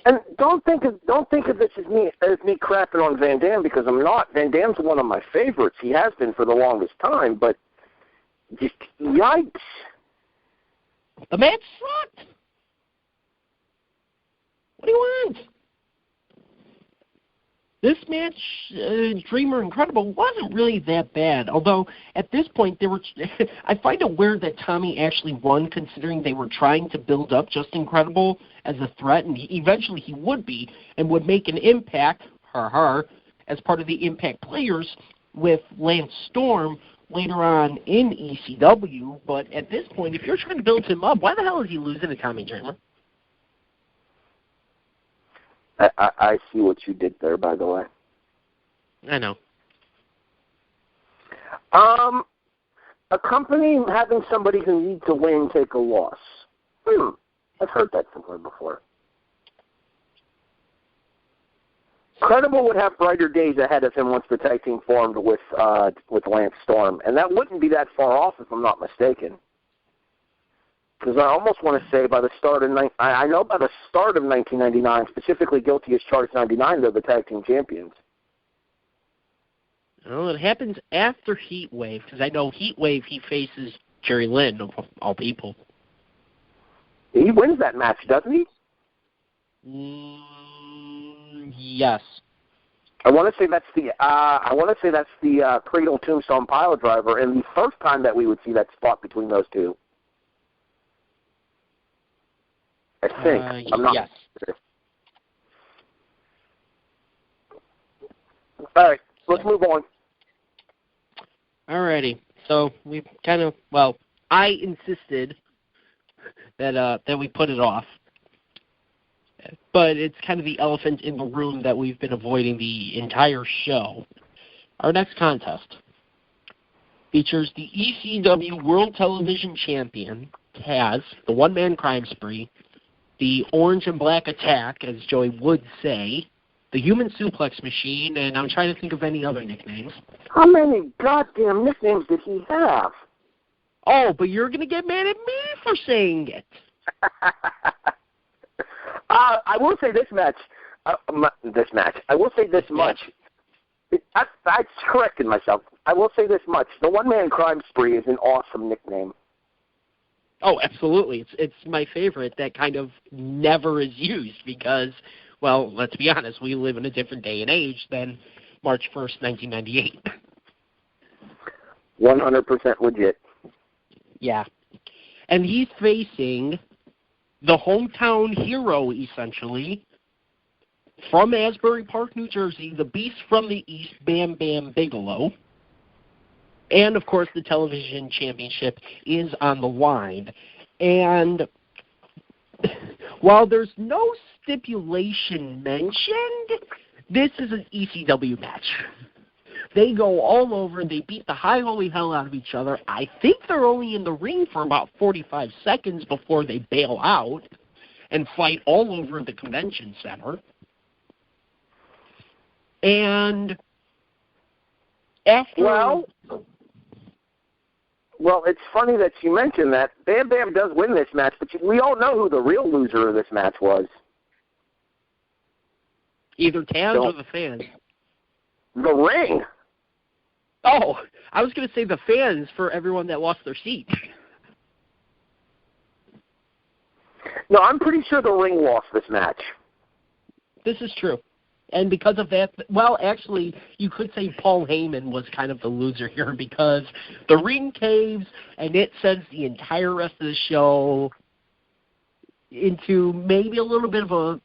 [SPEAKER 3] And don't think of this as me crapping on Van Dam, because I'm not. Van Dam's one of my favorites. He has been for the longest time, but just yikes.
[SPEAKER 2] The match sucked. What do you want? This match, Dreamer Incredible, wasn't really that bad. Although at this point, I find it weird that Tommy actually won, considering they were trying to build up Just Incredible as a threat, and eventually he would be and would make an impact, as part of the Impact players with Lance Storm later on in ECW. But at this point, if you're trying to build him up, why the hell is he losing to Tommy Dreamer?
[SPEAKER 3] I see what you did there, by the way.
[SPEAKER 2] I know.
[SPEAKER 3] A company having somebody who needs to win take a loss. I've heard that somewhere before. Credible would have brighter days ahead of him once the tag team formed with Lance Storm, and that wouldn't be that far off if I'm not mistaken. Because I almost want to say by the start of 1999, specifically Guilty as Charged 99, they're the tag team champions.
[SPEAKER 2] Well, it happens after Heat Wave, because I know Heat Wave he faces Jerry Lynn, of all people.
[SPEAKER 3] He wins that match, doesn't he?
[SPEAKER 2] Yes.
[SPEAKER 3] I want to say that's the Cradle Tombstone Pile Driver, and the first time that we would see that spot between those two. I think. I'm not
[SPEAKER 2] yes.
[SPEAKER 3] sure. All right, let's move on.
[SPEAKER 2] Alrighty. So we I insisted that we put it off. But it's kind of the elephant in the room that we've been avoiding the entire show. Our next contest features the ECW World Television Champion, Taz, the one-man crime spree, the Orange and Black Attack, as Joey would say, the Human Suplex Machine, and I'm trying to think of any other nicknames.
[SPEAKER 3] How many goddamn nicknames did he have?
[SPEAKER 2] Oh, but you're going to get mad at me for saying it.
[SPEAKER 3] I will say this match. I will say this much. I corrected myself. I will say this much. The one-man crime spree is an awesome nickname.
[SPEAKER 2] Oh, absolutely. It's my favorite that kind of never is used because, well, let's be honest, we live in a different day and age than March 1st, 1998.
[SPEAKER 3] 100% legit.
[SPEAKER 2] Yeah. And he's facing the hometown hero, essentially, from Asbury Park, New Jersey, the Beast from the East, Bam Bigelow. And, of course, the television championship is on the line. And while there's no stipulation mentioned, this is an ECW match. They go all over. They beat the high holy hell out of each other. I think they're only in the ring for about 45 seconds before they bail out and fight all over the convention center. And after...
[SPEAKER 3] Well, it's funny that you mentioned that. Bam Bam does win this match, but we all know who the real loser of this match was.
[SPEAKER 2] Either Taz or the fans.
[SPEAKER 3] The ring.
[SPEAKER 2] Oh, I was going to say the fans for everyone that lost their seat.
[SPEAKER 3] No, I'm pretty sure the ring lost this match.
[SPEAKER 2] This is true. And because of that, well, actually, you could say Paul Heyman was kind of the loser here because the ring caves and it sends the entire rest of the show into maybe a little bit of a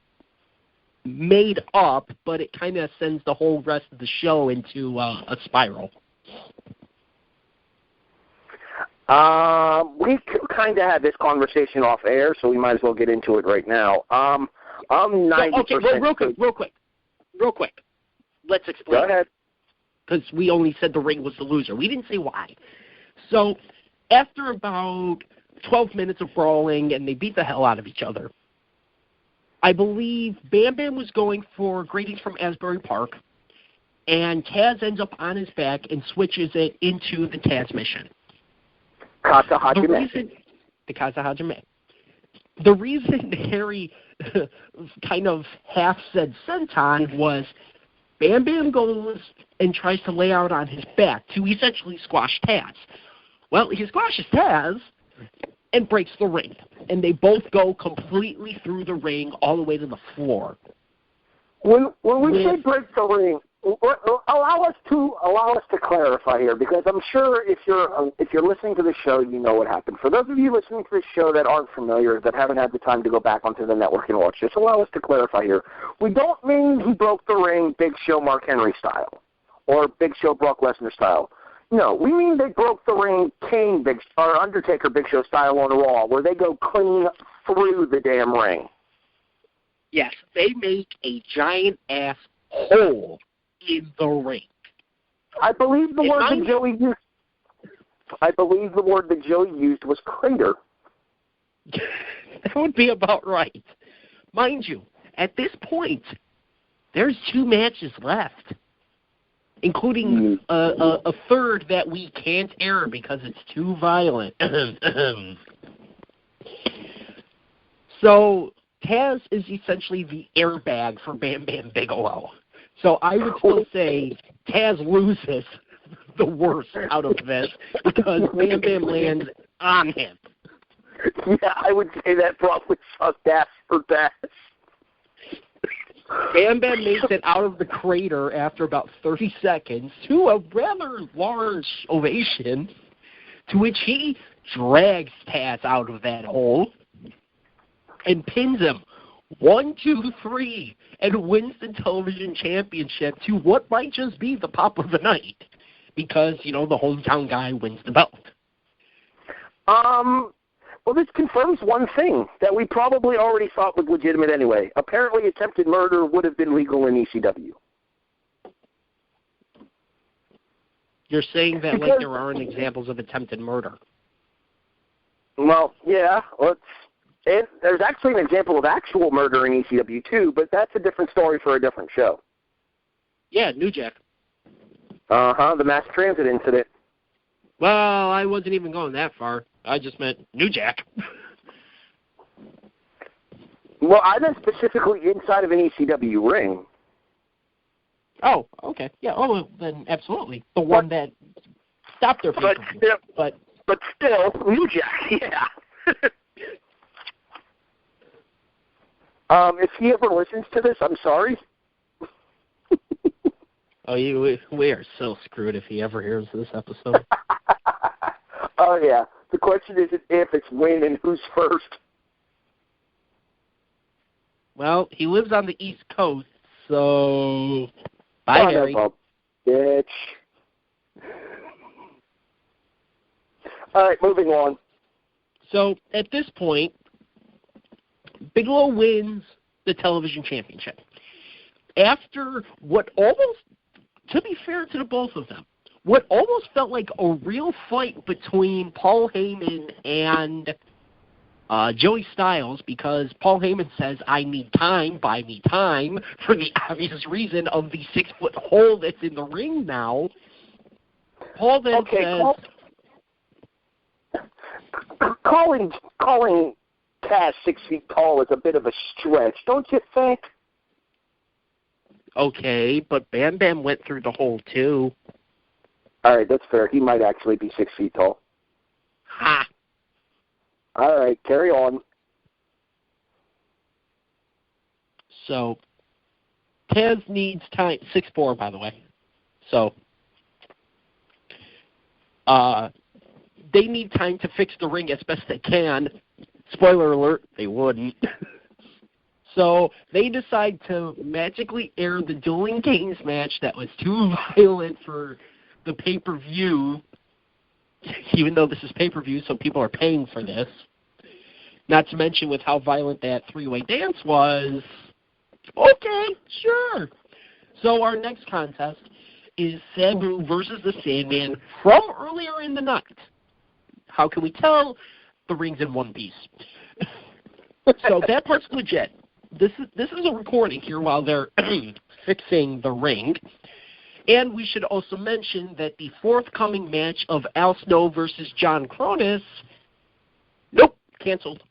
[SPEAKER 2] made up, but it kind of sends the whole rest of the show into a spiral.
[SPEAKER 3] We kind of had this conversation off air, so we might as well get into it right now. I'm 90%.
[SPEAKER 2] Okay, well, real quick. Let's explain.
[SPEAKER 3] Go ahead.
[SPEAKER 2] Because we only said the ring was the loser. We didn't say why. So after about 12 minutes of brawling, and they beat the hell out of each other, I believe Bam Bam was going for Greetings from Asbury Park, and Taz ends up on his back and switches it into the Taz mission.
[SPEAKER 3] Kata Hajime.
[SPEAKER 2] The Kata Hajime. The reason Harry kind of half said senton was Bam Bam goes and tries to lay out on his back to essentially squash Taz. Well, he squashes Taz and breaks the ring. And they both go completely through the ring all the way to the floor.
[SPEAKER 3] When we say break the ring, allow us to clarify here, because I'm sure if you're listening to the show, you know what happened. For those of you listening to the show that aren't familiar, that haven't had the time to go back onto the network and watch this, allow us to clarify here. We don't mean he broke the ring Big Show Mark Henry style or Big Show Brock Lesnar style. No, we mean they broke the ring Kane or Undertaker Big Show style on Raw, where they go clean through the damn ring.
[SPEAKER 2] Yes, they make a giant ass hole in the ring.
[SPEAKER 3] I believe the word that Joey used was crater.
[SPEAKER 2] That would be about right. Mind you, at this point, there's 2 matches left, including a third that we can't air because it's too violent. So Taz is essentially the airbag for Bam Bam Bigelow. So I would still say Taz loses the worst out of this because Bam Bam lands on him.
[SPEAKER 3] Yeah, I would say that probably sucked ass for Taz.
[SPEAKER 2] Bam Bam makes it out of the crater after about 30 seconds to a rather large ovation, to which he drags Taz out of that hole and pins him 1, 2, 3, and wins the television championship to what might just be the pop of the night, because, you know, the hometown guy wins the belt.
[SPEAKER 3] Well, this confirms one thing that we probably already thought was legitimate anyway. Apparently, attempted murder would have been legal in ECW.
[SPEAKER 2] You're saying that like there aren't examples of attempted murder.
[SPEAKER 3] Well, yeah. There's actually an example of actual murder in ECW too, but that's a different story for a different show.
[SPEAKER 2] Yeah, New Jack.
[SPEAKER 3] The mass transit incident.
[SPEAKER 2] Well, I wasn't even going that far. I just meant New Jack.
[SPEAKER 3] Well, I meant specifically inside of an ECW ring.
[SPEAKER 2] Oh, okay. Yeah, well, then absolutely. The one that stopped their pay-per-view. But
[SPEAKER 3] still, New Jack, yeah. If he ever listens to this, I'm sorry.
[SPEAKER 2] Oh, we are so screwed if he ever hears this episode.
[SPEAKER 3] Oh, yeah. The question isn't if, it's when and who's first.
[SPEAKER 2] Well, he lives on the East Coast, so bye, Harry.
[SPEAKER 3] Bitch. All right, moving on.
[SPEAKER 2] So, at this point, Bigelow wins the television championship. After what almost, to be fair to the both of them, what almost felt like a real fight between Paul Heyman and Joey Styles, because Paul Heyman says, I need time, buy me time, for the obvious reason of the 6-foot hole that's in the ring now. Paul then says...
[SPEAKER 3] Calling Cass 6 feet tall is a bit of a stretch, don't you think?
[SPEAKER 2] Okay, but Bam Bam went through the hole too.
[SPEAKER 3] All right, that's fair. He might actually be 6 feet tall.
[SPEAKER 2] Ha!
[SPEAKER 3] All right, carry on.
[SPEAKER 2] So, Taz needs time. 6'4", by the way. So, they need time to fix the ring as best they can. Spoiler alert, they wouldn't. So they decide to magically air the Dueling Kings match that was too violent for the pay-per-view, even though this is pay-per-view, so people are paying for this. Not to mention with how violent that three-way dance was. Okay, sure. So our next contest is Sabu versus the Sandman from earlier in the night. How can we tell? The ring's in one piece. So that part's legit. This is a recording here while they're fixing the ring. And we should also mention that the forthcoming match of Al Snow versus John Cronus, nope, canceled.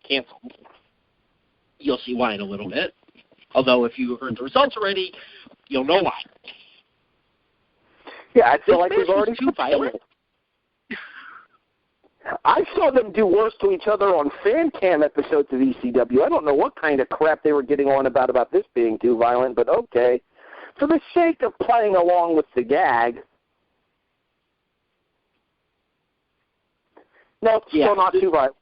[SPEAKER 2] Canceled. You'll see why in a little bit. Although if you heard the results already, you'll know why.
[SPEAKER 3] Yeah, I feel like we've already
[SPEAKER 2] too violent.
[SPEAKER 3] I saw them do worse to each other on fan cam episodes of ECW. I don't know what kind of crap they were getting on about this being too violent, but okay. For the sake of playing along with the gag. No, it's still not too violent.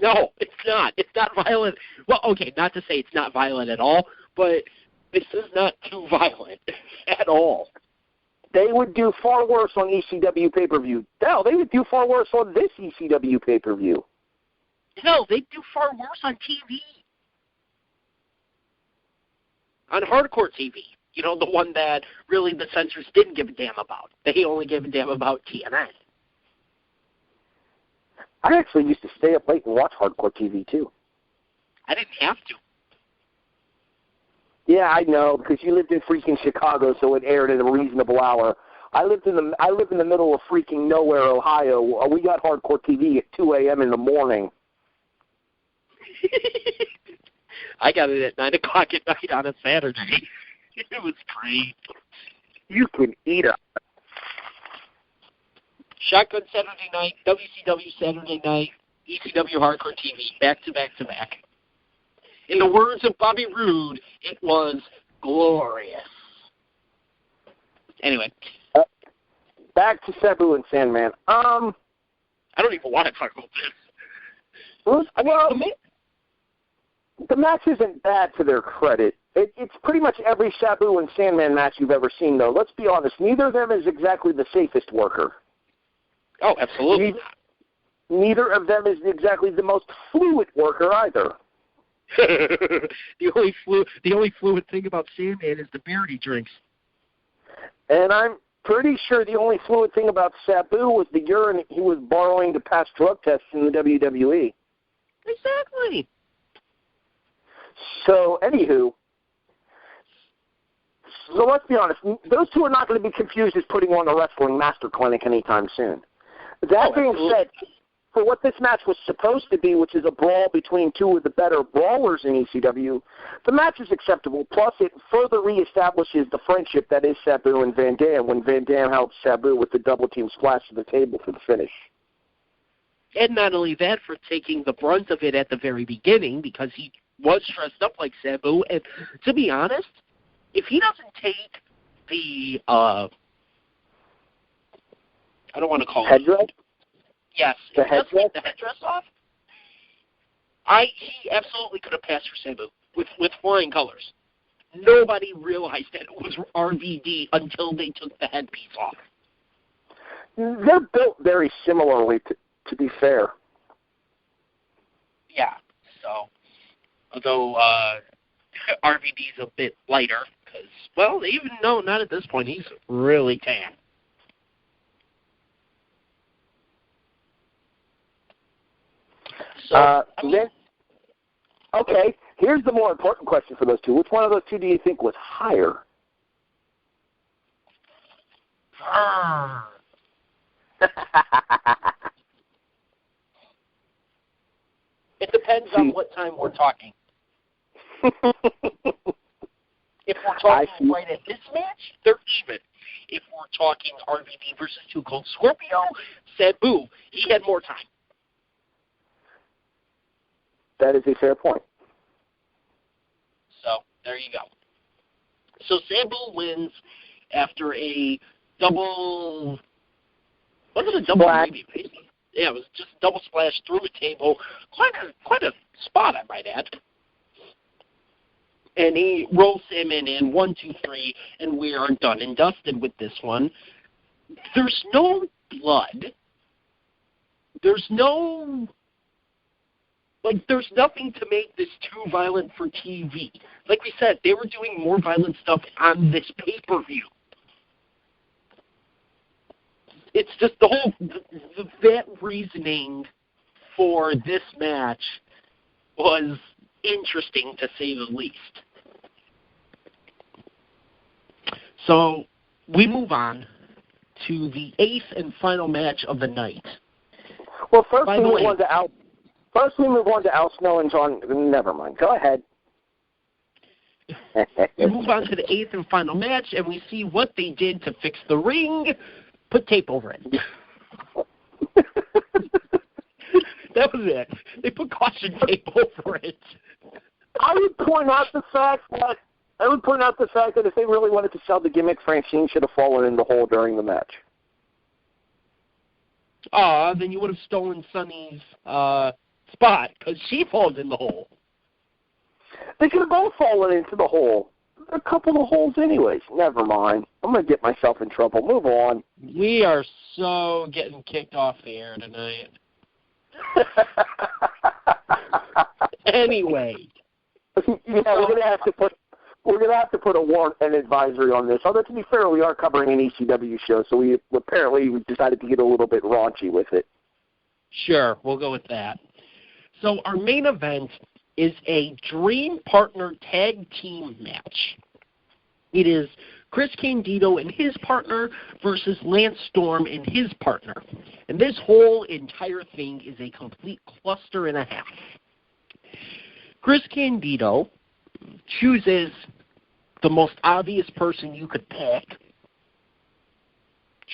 [SPEAKER 2] No, it's not. It's not violent. Well, okay, not to say it's not violent at all, but this is not too violent at all.
[SPEAKER 3] They would do far worse on ECW pay-per-view. Hell, they would do far worse on this ECW pay-per-view.
[SPEAKER 2] Hell, they'd do far worse on TV. On hardcore TV. You know, the one that really the censors didn't give a damn about. They only gave a damn about TNA.
[SPEAKER 3] I actually used to stay up late and watch hardcore TV, too.
[SPEAKER 2] I didn't have to.
[SPEAKER 3] Yeah, I know, because you lived in freaking Chicago, so it aired at a reasonable hour. I live in the middle of freaking nowhere, Ohio. We got hardcore TV at 2 a.m. in the morning.
[SPEAKER 2] I got it at 9 o'clock at night on a Saturday. It was great.
[SPEAKER 3] You can eat up.
[SPEAKER 2] Shotgun Saturday night, WCW Saturday night, ECW Hardcore TV, back to back to back. In the words of Bobby Roode, it was glorious. Anyway.
[SPEAKER 3] Back to Sabu and Sandman.
[SPEAKER 2] I don't even want to talk about this.
[SPEAKER 3] Well, the match isn't bad to their credit. It's pretty much every Sabu and Sandman match you've ever seen, though. Let's be honest, neither of them is exactly the safest worker.
[SPEAKER 2] Oh, absolutely.
[SPEAKER 3] Neither of them is exactly the most fluid worker either.
[SPEAKER 2] The only fluid thing about Sandman is the beer he drinks.
[SPEAKER 3] And I'm pretty sure the only fluid thing about Sabu was the urine he was borrowing to pass drug tests in the WWE.
[SPEAKER 2] Exactly.
[SPEAKER 3] So, anywho, so let's be honest, those two are not going to be confused as putting on a wrestling master clinic anytime soon. That being said, for what this match was supposed to be, which is a brawl between two of the better brawlers in ECW, the match is acceptable. Plus, it further reestablishes the friendship that is Sabu and Van Dam when Van Dam helps Sabu with the double team splash to the table for the finish.
[SPEAKER 2] And not only that, for taking the brunt of it at the very beginning, because he was dressed up like Sabu. And to be honest, if he doesn't take the, I don't want to call it
[SPEAKER 3] headdress?
[SPEAKER 2] Yes,
[SPEAKER 3] the headdress?
[SPEAKER 2] The headdress off. He absolutely could have passed for Sabu with flying colors. Nobody realized that it was RVD until they took the headpiece off.
[SPEAKER 3] They're built very similarly, to be fair.
[SPEAKER 2] Yeah. So, although RVD's a bit lighter, because even though not at this point, he's really tan. So,
[SPEAKER 3] okay, here's the more important question for those two. Which one of those two do you think was higher?
[SPEAKER 2] It depends on what time we're talking. If we're talking right at this match, they're even. If we're talking RVD versus Too Cold Scorpio, Sabu, he had more time.
[SPEAKER 3] That is a fair point.
[SPEAKER 2] So, there you go. So, Sabu wins after a double... Was it a double maybe? Yeah, it was just a double splash through a table. Quite a spot, I might add. And he rolls Sandman in 1, 2, 3, and we are done and dusted with this one. There's no blood. There's nothing to make this too violent for TV. Like we said, they were doing more violent stuff on this pay-per-view. It's just that reasoning for this match was interesting, to say the least. So we move on to the 8th and final match of the night.
[SPEAKER 3] Well, first we move on to Al Snow and John. Never mind. Go ahead.
[SPEAKER 2] We move on to the 8th and final match, and we see what they did to fix the ring. Put tape over it. That was it. They put caution tape over it.
[SPEAKER 3] I would point out the fact that if they really wanted to sell the gimmick, Francine should have fallen in the hole during the match.
[SPEAKER 2] Then you would have stolen Sunny's spot, because she falls in the hole.
[SPEAKER 3] They could have both fallen into the hole. A couple of holes anyways. Never mind. I'm going to get myself in trouble. Move on.
[SPEAKER 2] We are so getting kicked off the air tonight. Anyway.
[SPEAKER 3] Yeah, we're going to have to put a warrant and advisory on this. Although, to be fair, we are covering an ECW show, so we decided to get a little bit raunchy with it.
[SPEAKER 2] Sure, we'll go with that. So our main event is a Dream Partner Tag Team match. It is Chris Candido and his partner versus Lance Storm and his partner. And this whole entire thing is a complete cluster and a half. Chris Candido chooses the most obvious person you could pick,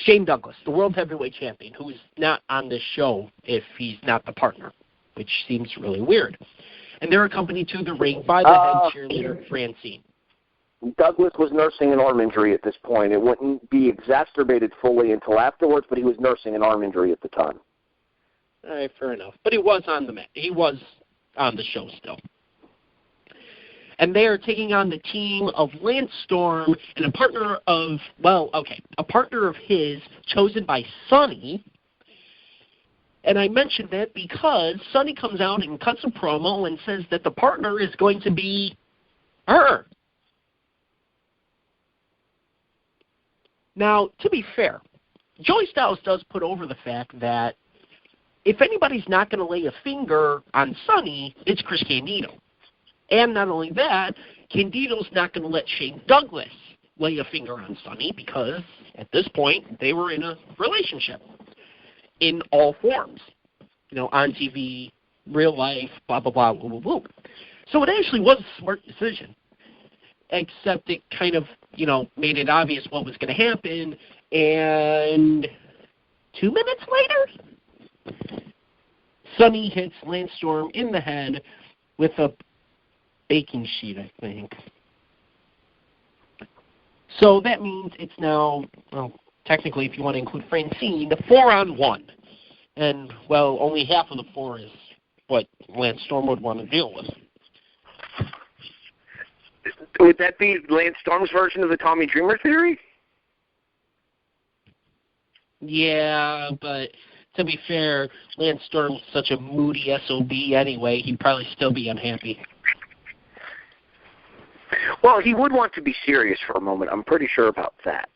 [SPEAKER 2] Shane Douglas, the World Heavyweight Champion, who is not on this show if he's not the partner, which seems really weird. And they're accompanied to the ring by the head cheerleader, Francine.
[SPEAKER 3] Douglas was nursing an arm injury at this point. It wouldn't be exacerbated fully until afterwards, but he was nursing an arm injury at the time.
[SPEAKER 2] All right, fair enough. But he was on the show still. And they are taking on the team of Lance Storm and a partner of his chosen by Sonny, And I mentioned that because Sonny comes out and cuts a promo and says that the partner is going to be her. Now, to be fair, Joey Styles does put over the fact that if anybody's not going to lay a finger on Sonny, it's Chris Candido. And not only that, Candido's not going to let Shane Douglas lay a finger on Sonny because at this point they were in a relationship in all forms. You know, on TV, real life, blah, blah, blah, blah, blah, blah. So it actually was a smart decision, except it kind of, you know, made it obvious what was going to happen. And 2 minutes later, Sonny hits Lance Storm in the head with a baking sheet, I think. So that means it's now, well, technically, if you want to include Francine, the 4-on-1. And, well, only half of the 4 is what Lance Storm would want to deal with.
[SPEAKER 3] Would that be Lance Storm's version of the Tommy Dreamer theory?
[SPEAKER 2] Yeah, but to be fair, Lance Storm's such a moody SOB anyway, he'd probably still be unhappy.
[SPEAKER 3] Well, he would want to be serious for a moment. I'm pretty sure about that.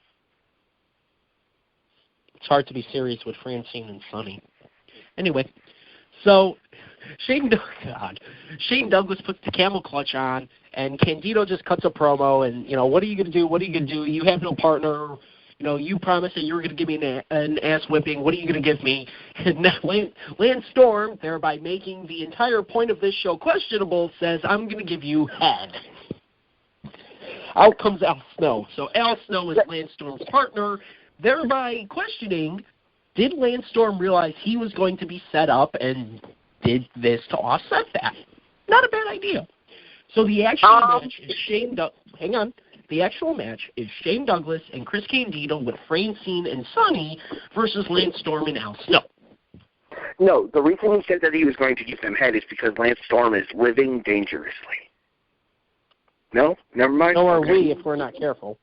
[SPEAKER 2] It's hard to be serious with Francine and Sonny. Anyway, so Shane Douglas puts the camel clutch on, and Candido just cuts a promo, and, you know, what are you going to do? What are you going to do? You have no partner. You know, you promised that you were going to give me an ass whipping. What are you going to give me? And now Lance Storm, thereby making the entire point of this show questionable, says, I'm going to give you head. Out comes Al Snow. So Al Snow is Lance Storm's partner, thereby questioning, did Lance Storm realize he was going to be set up and did this to offset that? Not a bad idea. So the actual match is The actual match is Shane Douglas and Chris Candido with Francine and Sonny versus Lance Storm and Al Snow.
[SPEAKER 3] No, the reason he said that he was going to give them head is because Lance Storm is living dangerously. No? Never mind?
[SPEAKER 2] So are we if we're not careful.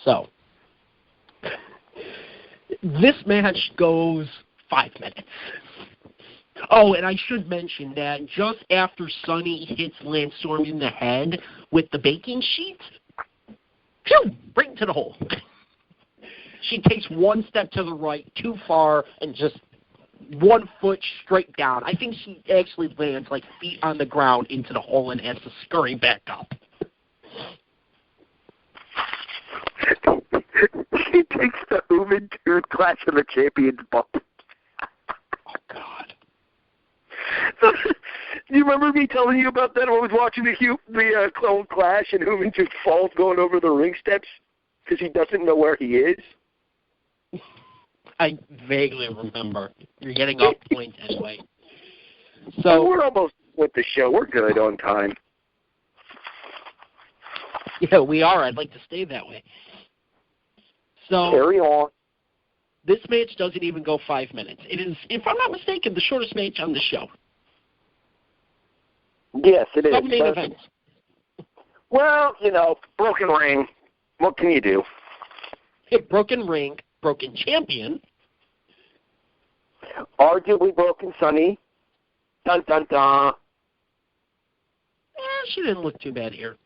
[SPEAKER 2] So, this match goes 5 minutes. Oh, and I should mention that just after Sonny hits Lance Storm in the head with the baking sheet, phew, right into the hole. She takes one step to the right, too far, and just 1 foot straight down. I think she actually lands like feet on the ground into the hole and has to scurry back up.
[SPEAKER 3] She takes the Juventud Clash of the Champions bump.
[SPEAKER 2] Oh, God.
[SPEAKER 3] So, do you remember me telling you about that when I was watching the Clone Clash and Juventud falls going over the ring steps because he doesn't know where he is?
[SPEAKER 2] I vaguely remember. You're getting off point anyway. So
[SPEAKER 3] we're almost with the show. We're good on time.
[SPEAKER 2] Yeah, we are. I'd like to stay that way. So
[SPEAKER 3] carry on.
[SPEAKER 2] This match doesn't even go 5 minutes. It is, if I'm not mistaken, the shortest match on the show.
[SPEAKER 3] Yes, it is.
[SPEAKER 2] Some main events.
[SPEAKER 3] Well, you know, broken ring. What can you do?
[SPEAKER 2] Broken ring, broken champion.
[SPEAKER 3] Arguably broken Sonny. Dun, dun, dun.
[SPEAKER 2] She didn't look too bad here.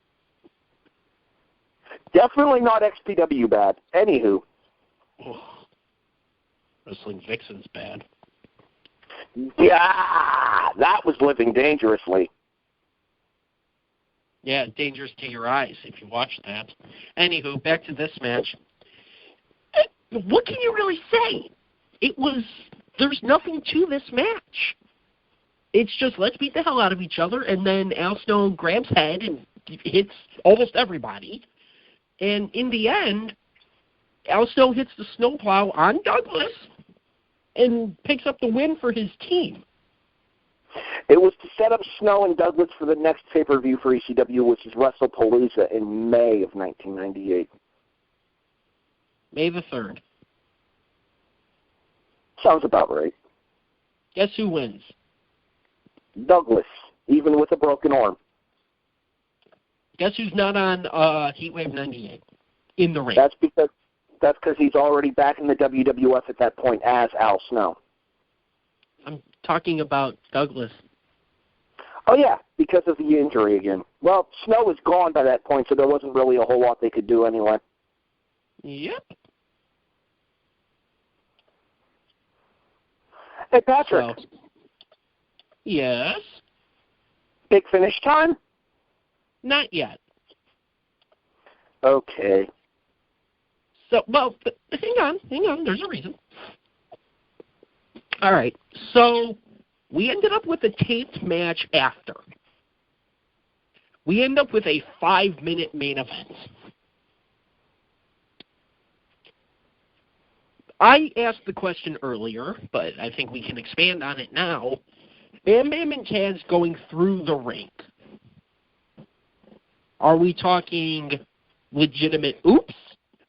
[SPEAKER 3] Definitely not XPW bad. Anywho.
[SPEAKER 2] Oh, Wrestling Vixen's bad.
[SPEAKER 3] Yeah, that was living dangerously.
[SPEAKER 2] Yeah, dangerous to your eyes if you watch that. Anywho, back to this match. What can you really say? There's nothing to this match. It's just, let's beat the hell out of each other, and then Al Snow grabs head and hits almost everybody. And in the end, Al Snow hits the snowplow on Douglas and picks up the win for his team.
[SPEAKER 3] It was to set up Snow and Douglas for the next pay-per-view for ECW, which is WrestlePalooza in May of 1998.
[SPEAKER 2] May the 3rd.
[SPEAKER 3] Sounds about right.
[SPEAKER 2] Guess who wins?
[SPEAKER 3] Douglas, even with a broken arm.
[SPEAKER 2] Guess who's not on Heatwave 98 in the ring?
[SPEAKER 3] That's because he's already back in the WWF at that point as Al Snow.
[SPEAKER 2] I'm talking about Douglas.
[SPEAKER 3] Oh, yeah, because of the injury again. Well, Snow was gone by that point, so there wasn't really a whole lot they could do anyway.
[SPEAKER 2] Yep.
[SPEAKER 3] Hey, Patrick.
[SPEAKER 2] So, yes?
[SPEAKER 3] Big finish time?
[SPEAKER 2] Not yet.
[SPEAKER 3] Okay.
[SPEAKER 2] So, well, hang on. There's a reason. All right. So, we ended up with a taped match after. We end up with a 5-minute main event. I asked the question earlier, but I think we can expand on it now. Bam Bam and Taz going through the ring. Are we talking legitimate oops,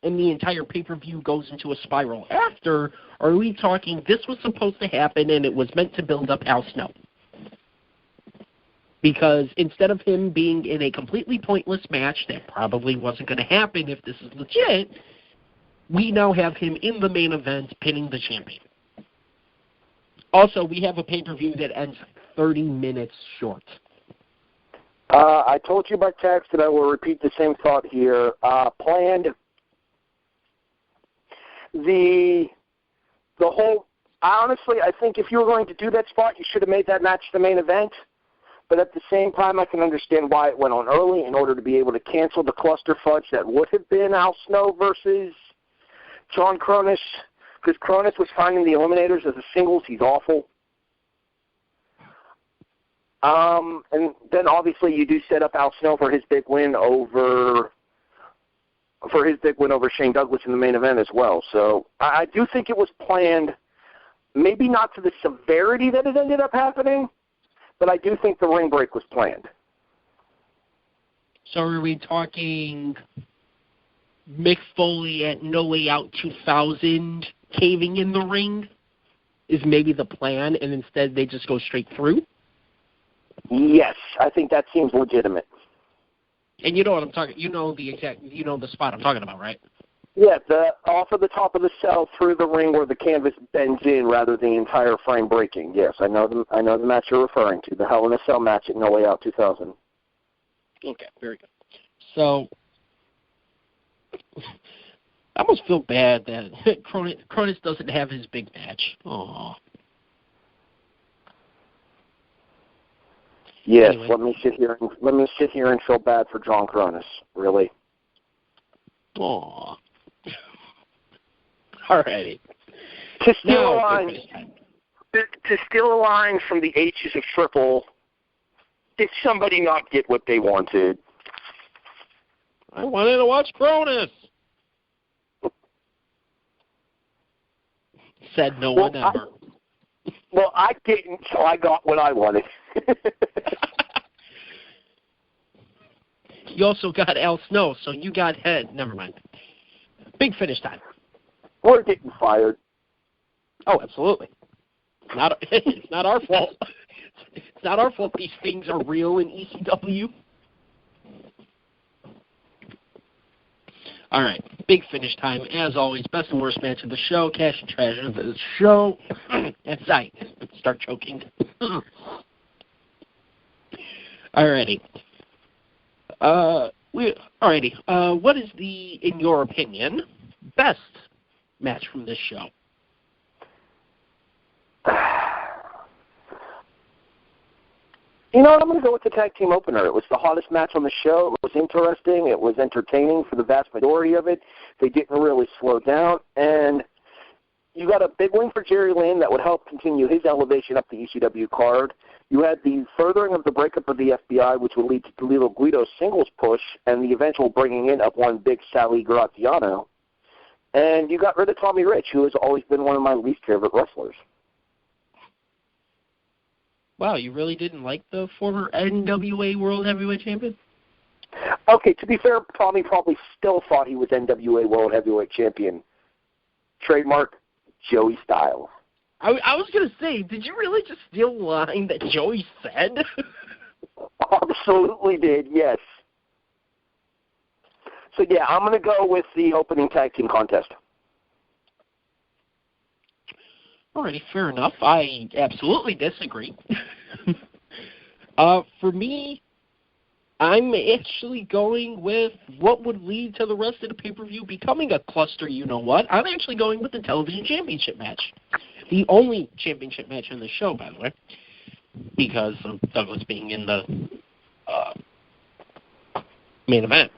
[SPEAKER 2] and the entire pay-per-view goes into a spiral after, or are we talking this was supposed to happen and it was meant to build up Al Snow? Because instead of him being in a completely pointless match that probably wasn't going to happen if this is legit, we now have him in the main event pinning the champion. Also, we have a pay-per-view that ends 30 minutes short.
[SPEAKER 3] I told you by text, and I will repeat the same thought here. Planned the whole. Honestly, I think if you were going to do that spot, you should have made that match the main event. But at the same time, I can understand why it went on early in order to be able to cancel the cluster fudge that would have been Al Snow versus John Cronus, because Cronus was finding the Eliminators as a singles. He's awful. And then obviously you do set up Al Snow for his big win over Shane Douglas in the main event as well. So I do think it was planned, maybe not to the severity that it ended up happening, but I do think the ring break was planned.
[SPEAKER 2] So are we talking Mick Foley at No Way Out 2000 caving in the ring is maybe the plan, and instead they just go straight through?
[SPEAKER 3] Yes, I think that seems legitimate.
[SPEAKER 2] And you know what I'm talking. You know the spot I'm talking about, right?
[SPEAKER 3] Yeah, off of the top of the cell through the ring where the canvas bends in rather than the entire frame breaking. Yes, I know the match you're referring to, the Hell in a Cell match at No Way Out 2000.
[SPEAKER 2] Okay, very good. So I almost feel bad that Cronus doesn't have his big match. Aww.
[SPEAKER 3] Yes,
[SPEAKER 2] anyway.
[SPEAKER 3] let me sit here and feel bad for John Cronus. Really.
[SPEAKER 2] Aww. Alrighty.
[SPEAKER 3] To steal a line from the H's of Triple, did somebody not get what they wanted?
[SPEAKER 2] I wanted to watch Cronus. Said no one ever.
[SPEAKER 3] I didn't, so I got what I wanted.
[SPEAKER 2] You also got Al Snow, so you got head. Never mind. Big finish time.
[SPEAKER 3] We're getting fired.
[SPEAKER 2] Oh, absolutely. It's not our fault. It's not our fault these things are real in ECW. All right, big finish time. As always, best and worst match of the show, cash and treasure of the show. That's right. Start choking. Alrighty. What is in your opinion, best match from this show?
[SPEAKER 3] You know what? I'm going to go with the tag team opener. It was the hottest match on the show. It was interesting. It was entertaining for the vast majority of it. They didn't really slow down. And you got a big win for Jerry Lynn that would help continue his elevation up the ECW card. You had the furthering of the breakup of the FBI, which would lead to Toledo Guido's singles push and the eventual bringing in of one big Sally Graziano. And you got rid of Tommy Rich, who has always been one of my least favorite wrestlers.
[SPEAKER 2] Wow, you really didn't like the former NWA World Heavyweight Champion?
[SPEAKER 3] Okay, to be fair, Tommy probably still thought he was NWA World Heavyweight Champion. Trademark, Joey Styles.
[SPEAKER 2] I was going to say, did you really just steal a line that Joey said?
[SPEAKER 3] Absolutely did, yes. So, yeah, I'm going to go with the opening tag team contest.
[SPEAKER 2] Alrighty, fair enough. I absolutely disagree. For me, I'm actually going with what would lead to the rest of the pay-per-view becoming a cluster, you-know-what. I'm actually going with the television championship match. The only championship match on the show, by the way, because of Douglas being in the main event.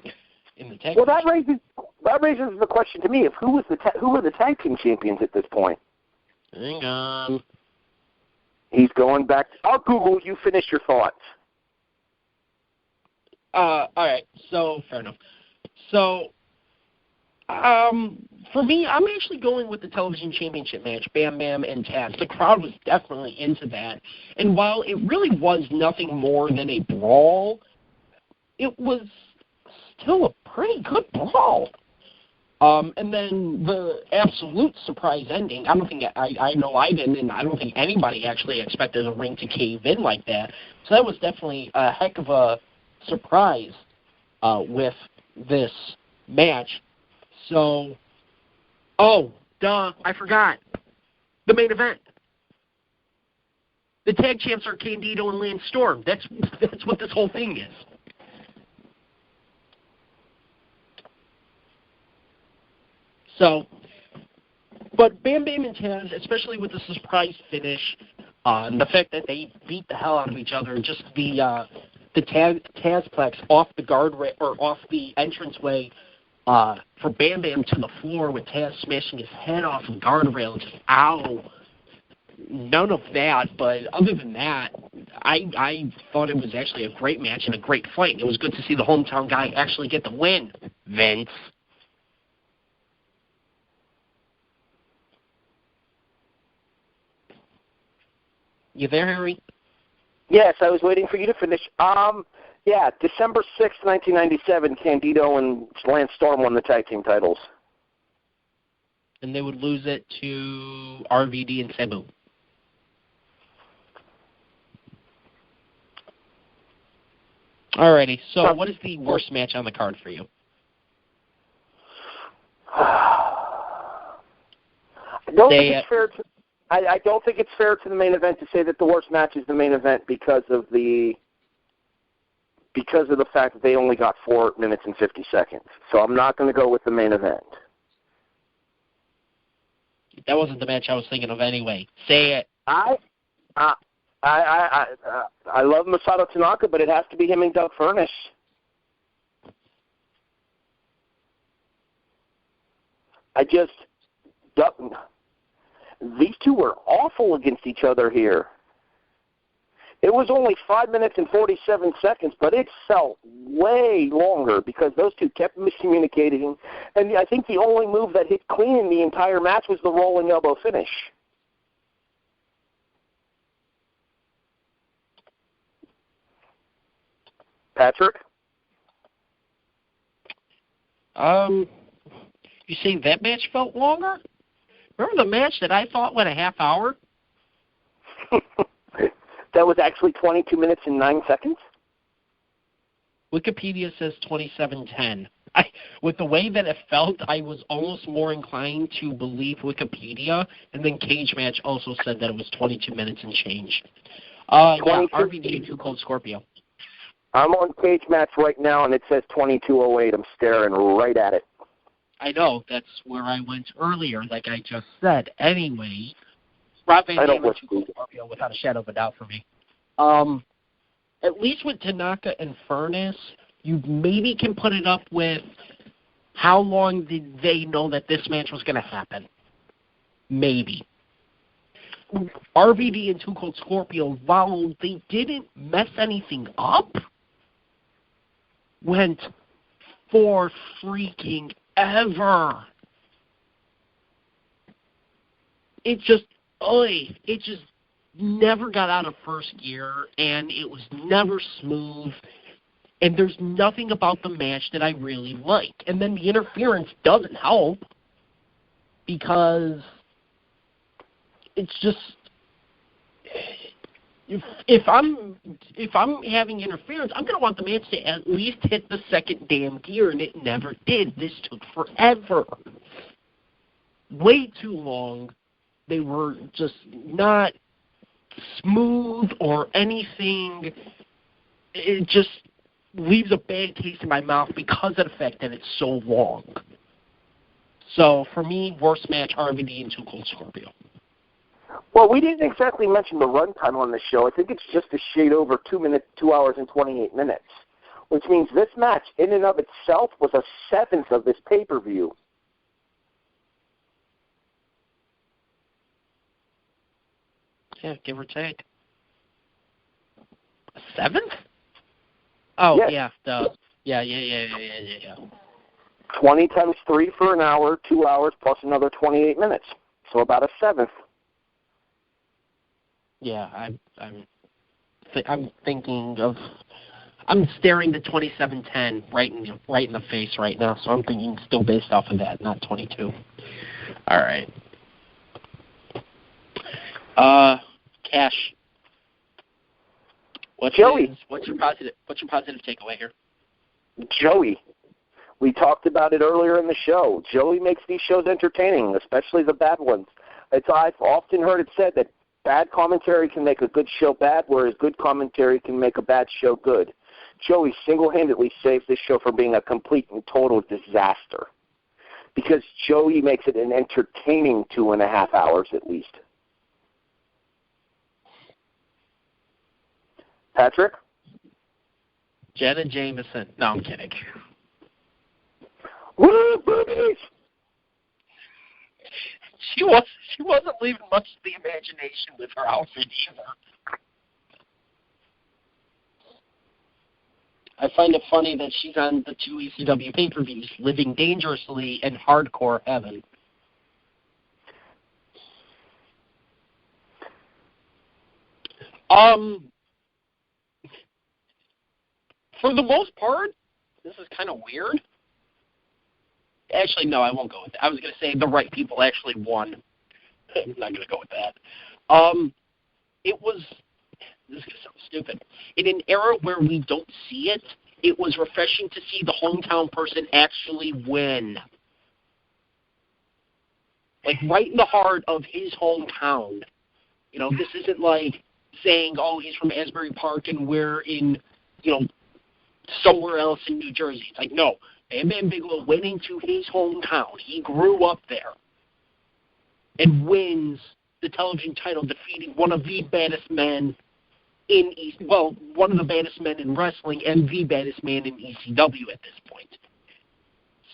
[SPEAKER 2] In the tag
[SPEAKER 3] that raises the question to me of who are the tag team champions at this point?
[SPEAKER 2] Hang on.
[SPEAKER 3] He's going back. I'll Google. You finish your thoughts.
[SPEAKER 2] All right. So fair enough. So, for me, I'm actually going with the television championship match, Bam Bam and Taz. The crowd was definitely into that, and while it really was nothing more than a brawl, it was still a pretty good brawl. And then the absolute surprise ending, I don't think, I know I didn't, and I don't think anybody actually expected the ring to cave in like that. So that was definitely a heck of a surprise with this match. So, I forgot. The main event. The tag champs are Candido and Lance Storm. That's what this whole thing is. So, but Bam Bam and Taz, especially with the surprise finish, and the fact that they beat the hell out of each other, just the Tazplex off the guardrail or off the entranceway for Bam Bam to the floor with Taz smashing his head off the guardrail, just ow. None of that, but other than that, I thought it was actually a great match and a great fight. It was good to see the hometown guy actually get the win, Vince. You there, Harry?
[SPEAKER 3] Yes, I was waiting for you to finish. December 6th, 1997, Candido and Lance Storm won the tag team titles.
[SPEAKER 2] And they would lose it to RVD and Sabu. Alrighty, so what is the worst match on the card for you?
[SPEAKER 3] I don't think it's fair to the main event to say that the worst match is the main event because of the fact that they only got 4 minutes and 50 seconds. So I'm not going to go with the main event.
[SPEAKER 2] That wasn't the match I was thinking of anyway. Say it.
[SPEAKER 3] I love Masato Tanaka, but it has to be him and Doug Furnish. These two were awful against each other here. It was only 5 minutes and 47 seconds, but it felt way longer because those two kept miscommunicating. And I think the only move that hit clean in the entire match was the rolling elbow finish. Patrick?
[SPEAKER 2] You say that match felt longer? Remember the match that I thought went a half hour?
[SPEAKER 3] That was actually 22 minutes and 9 seconds?
[SPEAKER 2] Wikipedia says 27:10. With the way that it felt, I was almost more inclined to believe Wikipedia, and then Cage Match also said that it was 22 minutes and change. RVD and Too Cold Scorpio.
[SPEAKER 3] I'm on Cage Match right now, and it says 22:08. I'm staring right at it.
[SPEAKER 2] I know. That's where I went earlier, like I just said. Anyway, Rob Van Dam and Too Cold Scorpio, without a shadow of a doubt for me. At least with Tanaka and Furnace, you maybe can put it up with how long did they know that this match was going to happen? Maybe. RVD and Too Cold Scorpio, while they didn't mess anything up, went for freaking ever. It just never got out of first gear, and it was never smooth, and there's nothing about the match that I really like. And then the interference doesn't help because it's just if I'm having interference, I'm going to want the match to at least hit the second damn gear, and it never did. This took forever. Way too long. They were just not smooth or anything. It just leaves a bad taste in my mouth because of the fact that it's so long. So, for me, worst match, RVD and Too Cold Scorpio.
[SPEAKER 3] Well, we didn't exactly mention the runtime on the show. I think it's just a shade over 2 hours and 28 minutes, which means this match, in and of itself, was a seventh of this pay-per-view.
[SPEAKER 2] Yeah, give or take. A seventh? Oh,
[SPEAKER 3] yes.
[SPEAKER 2] Yeah.
[SPEAKER 3] 20 times 3 for an hour, 2 hours, plus another 28 minutes. So about a seventh.
[SPEAKER 2] Yeah, I'm thinking of. I'm staring the 2710 right in the face right now, so I'm thinking still based off of that, not 22. All right. Cash. What's your positive takeaway here?
[SPEAKER 3] Joey. We talked about it earlier in the show. Joey makes these shows entertaining, especially the bad ones. I've often heard it said that bad commentary can make a good show bad, whereas good commentary can make a bad show good. Joey single-handedly saves this show from being a complete and total disaster because Joey makes it an entertaining 2.5 hours at least. Patrick?
[SPEAKER 2] Jenna Jameson. No, I'm kidding.
[SPEAKER 3] Woo, boobies!
[SPEAKER 2] She wasn't leaving much to the imagination with her outfit either. I find it funny that she's on the 2 ECW pay-per-views, Living Dangerously and Hardcore Heaven. For the most part, this is kind of weird. Actually, no, I won't go with that. I was going to say the right people actually won. I'm not going to go with that. This is going to sound stupid. In an era where we don't see it, it was refreshing to see the hometown person actually win. Like, right in the heart of his hometown. You know, this isn't like saying, oh, he's from Asbury Park and we're in, somewhere else in New Jersey. It's like, no. Bam Bigelow went into his hometown. He grew up there and wins the television title, defeating one of the baddest men one of the baddest men in wrestling and the baddest man in ECW at this point.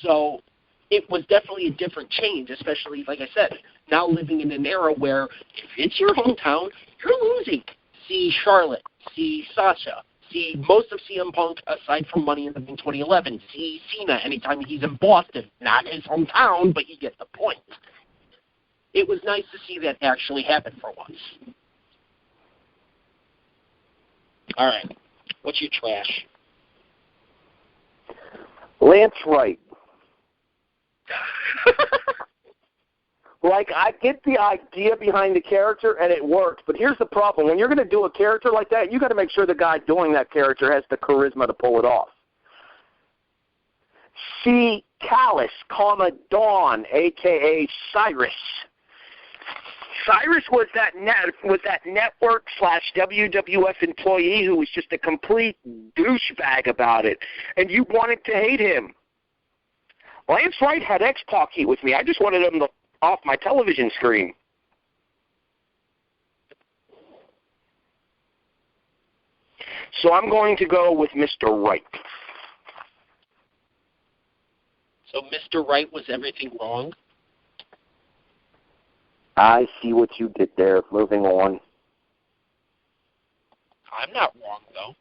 [SPEAKER 2] So it was definitely a different change, especially, like I said, now living in an era where if it's your hometown, you're losing. See Charlotte, see Sasha, see most of CM Punk aside from Money in the Bank 2011. See Cena anytime he's in Boston. Not his hometown, but you get the point. It was nice to see that actually happen for once. All right. What's your trash?
[SPEAKER 3] Lance Wright. Like, I get the idea behind the character, and it works, but here's the problem. When you're going to do a character like that, you got to make sure the guy doing that character has the charisma to pull it off. See Callis, Dawn, a.k.a. Cyrus. Cyrus was that network/WWF employee who was just a complete douchebag about it, and you wanted to hate him. Lance Wright had X-Pac heat with me. I just wanted him off my television screen. So I'm going to go with Mr. Wright.
[SPEAKER 2] So Mr. Wright was everything wrong?
[SPEAKER 3] I see what you did there. Moving on.
[SPEAKER 2] I'm not wrong, though.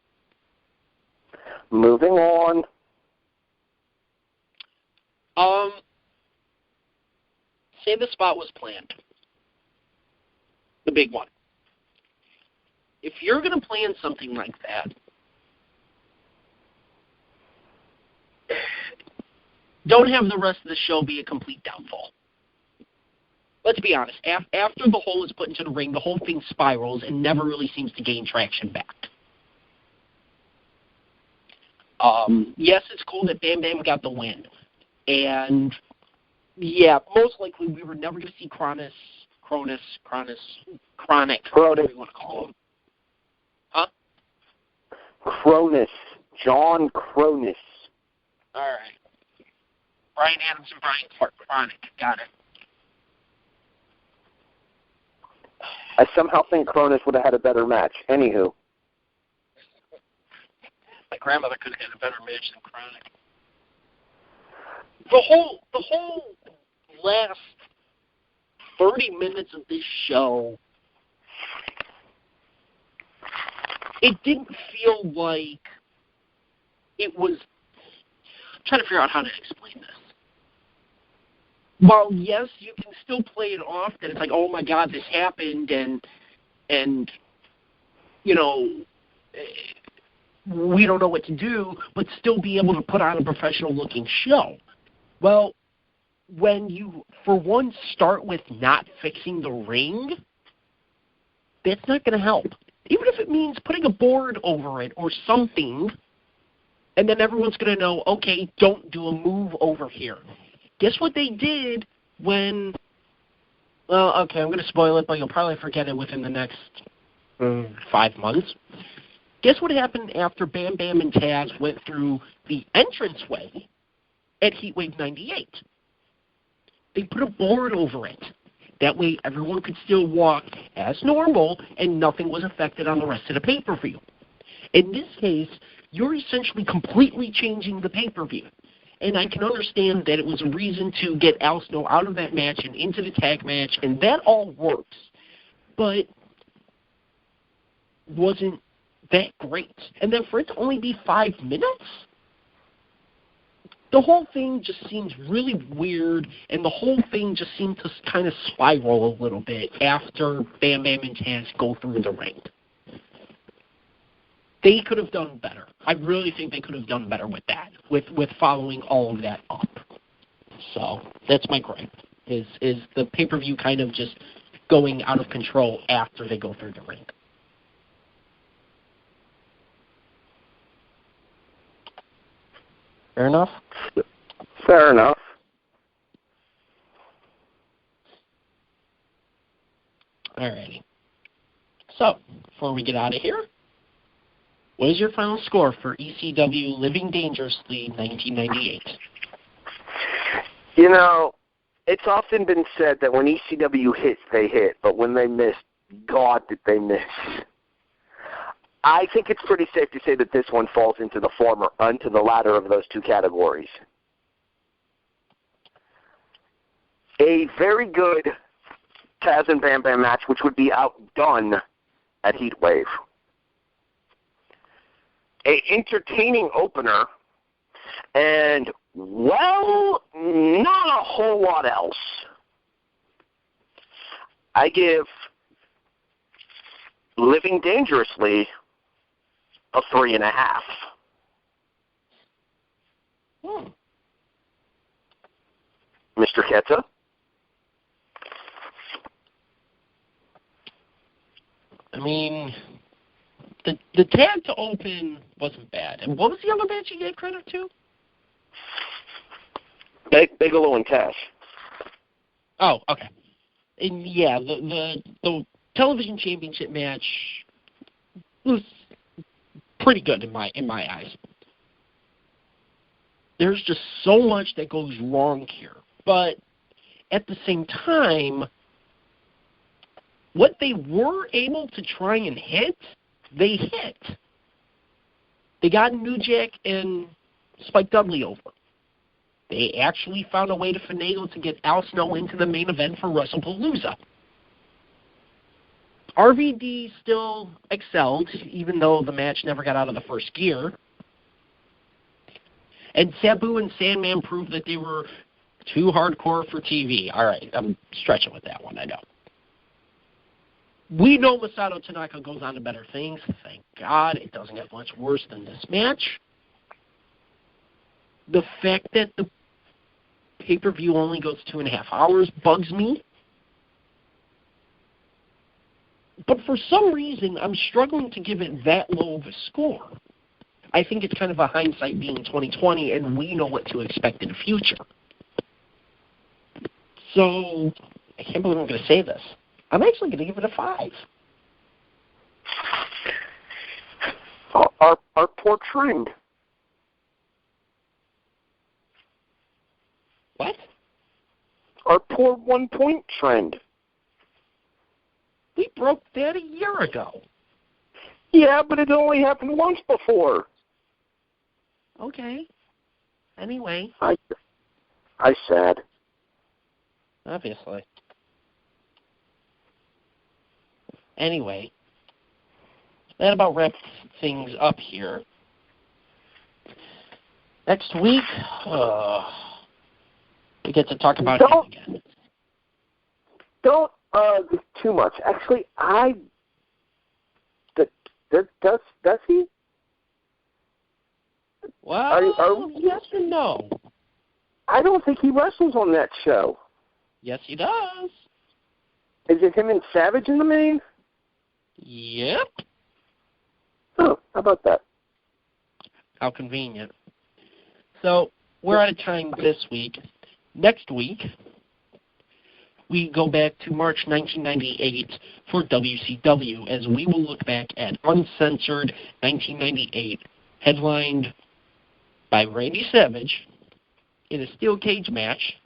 [SPEAKER 3] Moving on.
[SPEAKER 2] Say the spot was planned. The big one. If you're going to plan something like that, don't have the rest of the show be a complete downfall. let's be honest, after the hole is put into the ring, the whole thing spirals and never really seems to gain traction back. Yes, it's cool that Bam Bam got the win. And, yeah, most likely we were never going to see Chronic, whatever you want to call him. Huh?
[SPEAKER 3] Cronus. John Cronus.
[SPEAKER 2] All right. Brian Adams and Brian Clark. Chronic. Got it.
[SPEAKER 3] I somehow think Cronus would have had a better match. Anywho.
[SPEAKER 2] My grandmother could have had a better match than Chronic. The whole last 30 minutes of this show, it didn't feel like it was... I'm trying to figure out how to explain this. While, yes, you can still play it off that it's like, oh, my God, this happened, and you know, we don't know what to do, but still be able to put on a professional-looking show. Well, when you, for one, start with not fixing the ring, that's not going to help. Even if it means putting a board over it or something, and then everyone's going to know, okay, don't do a move over here. Guess what they did when, well, okay, I'm going to spoil it, but you'll probably forget it within the next 5 months. Guess what happened after Bam Bam and Taz went through the entranceway at Heatwave 98? They put a board over it. That way everyone could still walk as normal and nothing was affected on the rest of the pay-per-view. In this case, you're essentially completely changing the pay-per-view. And I can understand that it was a reason to get Al Snow out of that match and into the tag match, and that all works. But wasn't that great. And then for it to only be 5 minutes, the whole thing just seems really weird, and the whole thing just seemed to kind of spiral a little bit after Bam Bam and Taz go through the ring. They could have done better. I really think they could have done better with that, with following all of that up. So that's my gripe, is the pay-per-view kind of just going out of control after they go through the ring. Fair enough?
[SPEAKER 3] Fair enough.
[SPEAKER 2] Alrighty. So, before we get out of here, what is your final score for ECW Living Dangerously 1998?
[SPEAKER 3] You know, it's often been said that when ECW hits, they hit, but when they miss, God, did they miss. I think it's pretty safe to say that this one falls into the latter of those two categories. A very good Taz and Bam Bam match, which would be outdone at Heatwave. A entertaining opener, and, well, not a whole lot else. I give Living Dangerously a 3.5. Mr. Ketza?
[SPEAKER 2] I mean, the tag to open wasn't bad. And what was the other match you gave credit to?
[SPEAKER 3] Bigelow and Taz.
[SPEAKER 2] Oh, okay. And yeah, the television championship match was pretty good in my eyes. There's just so much that goes wrong here. But at the same time, what they were able to try and hit, they hit. They got New Jack and Spike Dudley over. They actually found a way to finagle to get Al Snow into the main event for WrestlePalooza. RVD still excelled, even though the match never got out of the first gear. And Sabu and Sandman proved that they were too hardcore for TV. All right, I'm stretching with that one, I know. We know Masato Tanaka goes on to better things. Thank God it doesn't get much worse than this match. The fact that the pay-per-view only goes 2.5 hours bugs me. But for some reason, I'm struggling to give it that low of a score. I think it's kind of a hindsight being 2020, and we know what to expect in the future. So, I can't believe I'm going to say this. I'm actually going to give it a 5.
[SPEAKER 3] Our poor trend.
[SPEAKER 2] What?
[SPEAKER 3] Our poor 1-point trend.
[SPEAKER 2] We broke that a year ago.
[SPEAKER 3] Yeah, but it only happened once before.
[SPEAKER 2] Okay. Anyway.
[SPEAKER 3] I sad.
[SPEAKER 2] Obviously. Anyway. That about wraps things up here. Next week, we get to talk about him again.
[SPEAKER 3] Don't too much. Actually, does he?
[SPEAKER 2] Well, yes and no.
[SPEAKER 3] I don't think he wrestles on that show.
[SPEAKER 2] Yes, he does.
[SPEAKER 3] Is it him and Savage in the main?
[SPEAKER 2] Yep.
[SPEAKER 3] Oh, how about that?
[SPEAKER 2] How convenient. So, we're out of time this week. Next week, we go back to March 1998 for WCW, as we will look back at Uncensored 1998, headlined by Randy Savage in a steel cage match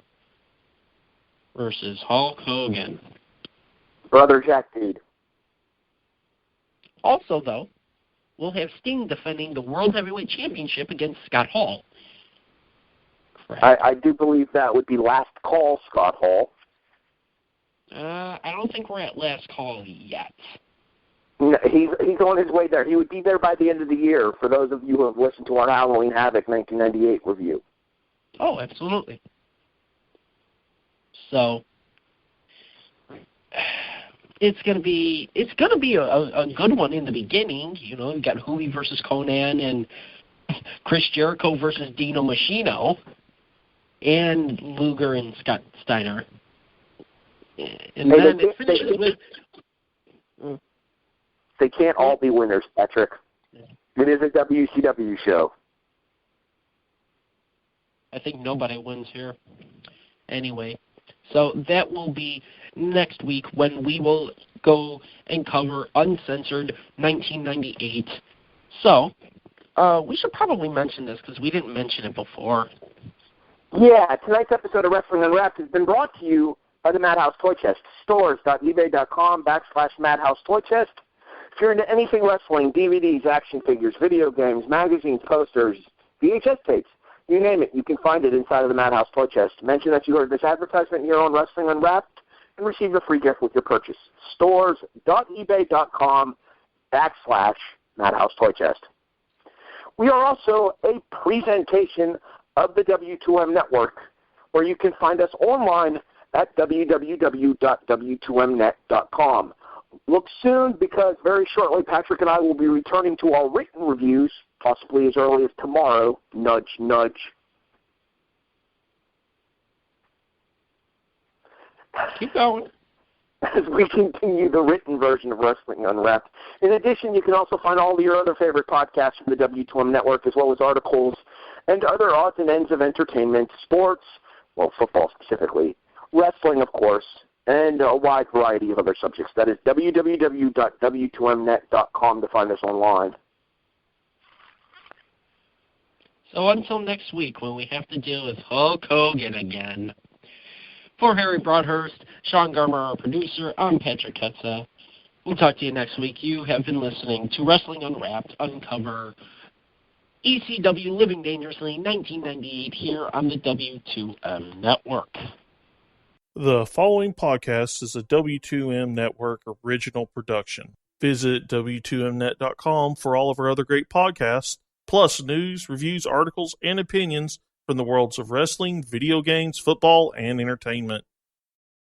[SPEAKER 2] versus Hulk Hogan.
[SPEAKER 3] Brother Jack Dude.
[SPEAKER 2] Also, though, we'll have Sting defending the World Heavyweight Championship against Scott Hall.
[SPEAKER 3] I do believe that would be last call, Scott Hall.
[SPEAKER 2] I don't think we're at last call yet.
[SPEAKER 3] No, he's on his way there. He would be there by the end of the year, for those of you who have listened to our Halloween Havoc 1998 review.
[SPEAKER 2] Oh, absolutely. So, it's gonna be a good one in the beginning. You know, you got Hooley versus Conan and Chris Jericho versus Dino Machino and Luger and Scott Steiner. And then it finishes with...
[SPEAKER 3] They can't all be winners, Patrick. It is a WCW show.
[SPEAKER 2] I think nobody wins here. Anyway, so that will be next week when we will go and cover Uncensored 1998. So, we should probably mention this because we didn't mention it before.
[SPEAKER 3] Yeah, tonight's episode of Wrestling Unwrapped has been brought to you by the Madhouse Toy Chest. Stores.ebay.com/Madhouse Toy Chest. If you're into anything wrestling, DVDs, action figures, video games, magazines, posters, VHS tapes, you name it, you can find it inside of the Madhouse Toy Chest. Mention that you heard this advertisement here on Wrestling Unwrapped and receive a free gift with your purchase. Stores.ebay.com/Madhouse Toy Chest. We are also a presentation of the W2M Network, where you can find us online at www.w2mnet.com. Look soon, because very shortly Patrick and I will be returning to our written reviews, possibly as early as tomorrow. Nudge, nudge.
[SPEAKER 2] Keep going.
[SPEAKER 3] As we continue the written version of Wrestling Unwrapped. In addition, you can also find all of your other favorite podcasts from the W2M Network, as well as articles and other odds and ends of entertainment, sports, well, football specifically, wrestling, of course, and a wide variety of other subjects. That is www.w2mnet.com to find us online.
[SPEAKER 2] So until next week, when we have to deal with Hulk Hogan again. For Harry Broadhurst, Sean Garmer, our producer, I'm Patrick Ketza. We'll talk to you next week. You have been listening to Wrestling Unwrapped, Uncover ECW Living Dangerously 1998 here on the W2M Network.
[SPEAKER 1] The following podcast is a W2M Network original production. Visit W2Mnet.com for all of our other great podcasts, plus news, reviews, articles, and opinions from the worlds of wrestling, video games, football, and entertainment.